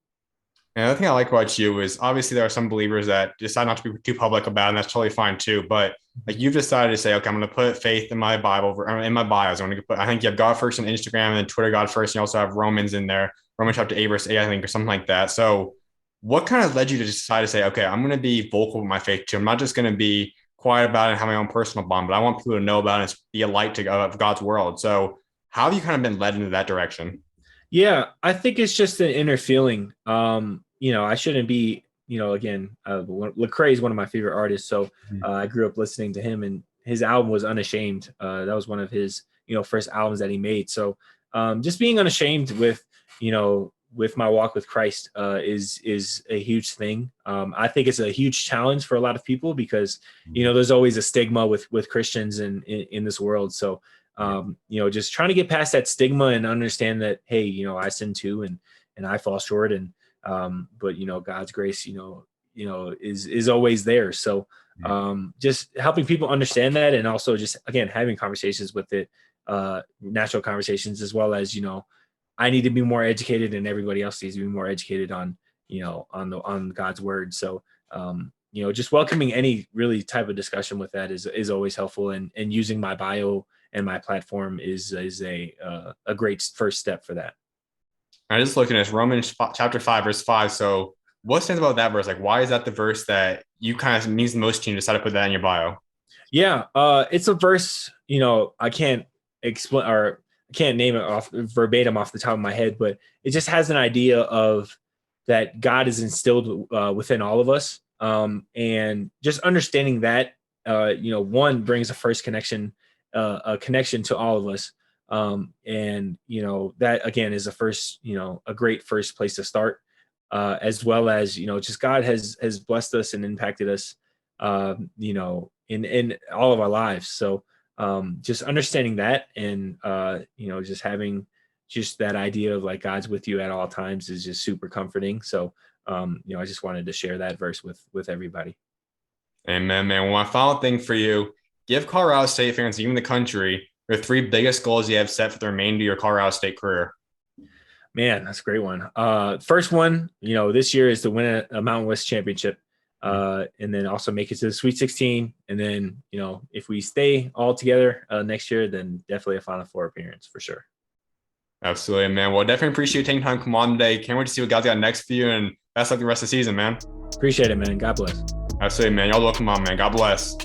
And the other thing I like about you is obviously there are some believers that decide not to be too public about it, and that's totally fine too. But like you've decided to say, okay, I'm going to put faith in my Bible, in my bios. I'm going to put, I think you have God first on Instagram and then Twitter God first. And you also have Romans in there, Romans chapter 8, verse 8, I think, or something like that. So what kind of led you to decide to say, okay, I'm going to be vocal with my faith too. I'm not just going to be quiet about it and have my own personal bond, but I want people to know about it and be a light to of God's world. So how have you kind of been led into that direction? Yeah, I think it's just an inner feeling. I shouldn't be, again, Lecrae is one of my favorite artists. So I grew up listening to him, and his album was Unashamed. That was one of his, first albums that he made. So just being unashamed with my walk with Christ is a huge thing. I think it's a huge challenge for a lot of people because, there's always a stigma with Christians in this world. So, just trying to get past that stigma and understand that, hey, I sin too, and I fall short, and but God's grace, is always there. So just helping people understand that, and also just again having conversations with it, natural conversations, as well as I need to be more educated, and everybody else needs to be more educated on on God's word. So just welcoming any really type of discussion with that is always helpful, and using my bio and my platform is a great first step for that. I just looked at this Romans chapter 5, verse 5. So what stands about that verse? Like, why is that the verse that you kind of means the most to you to decide to put that in your bio? Yeah, it's a verse, I can't explain, or I can't name it off verbatim off the top of my head, but it just has an idea of that God is instilled within all of us. And just understanding that, one brings a connection to all of us. And that again is a great first place to start, as well as just God has blessed us and impacted us, in all of our lives. So just understanding that, and just having just that idea of like God's with you at all times is just super comforting. So I just wanted to share that verse with everybody. Amen, man. Well, my final thing for you, give Colorado State fans, even the country, your three biggest goals you have set for the remainder of your Colorado State career. Man, that's a great one. First one, this year is to win a Mountain West championship, and then also make it to the Sweet 16. And then, if we stay all together next year, then definitely a Final Four appearance for sure. Absolutely, man. Well, definitely appreciate you taking time to come on today. Can't wait to see what God's got next for you, and best luck the rest of the season, man. Appreciate it, man. God bless. Absolutely, man. Y'all welcome on, man. God bless.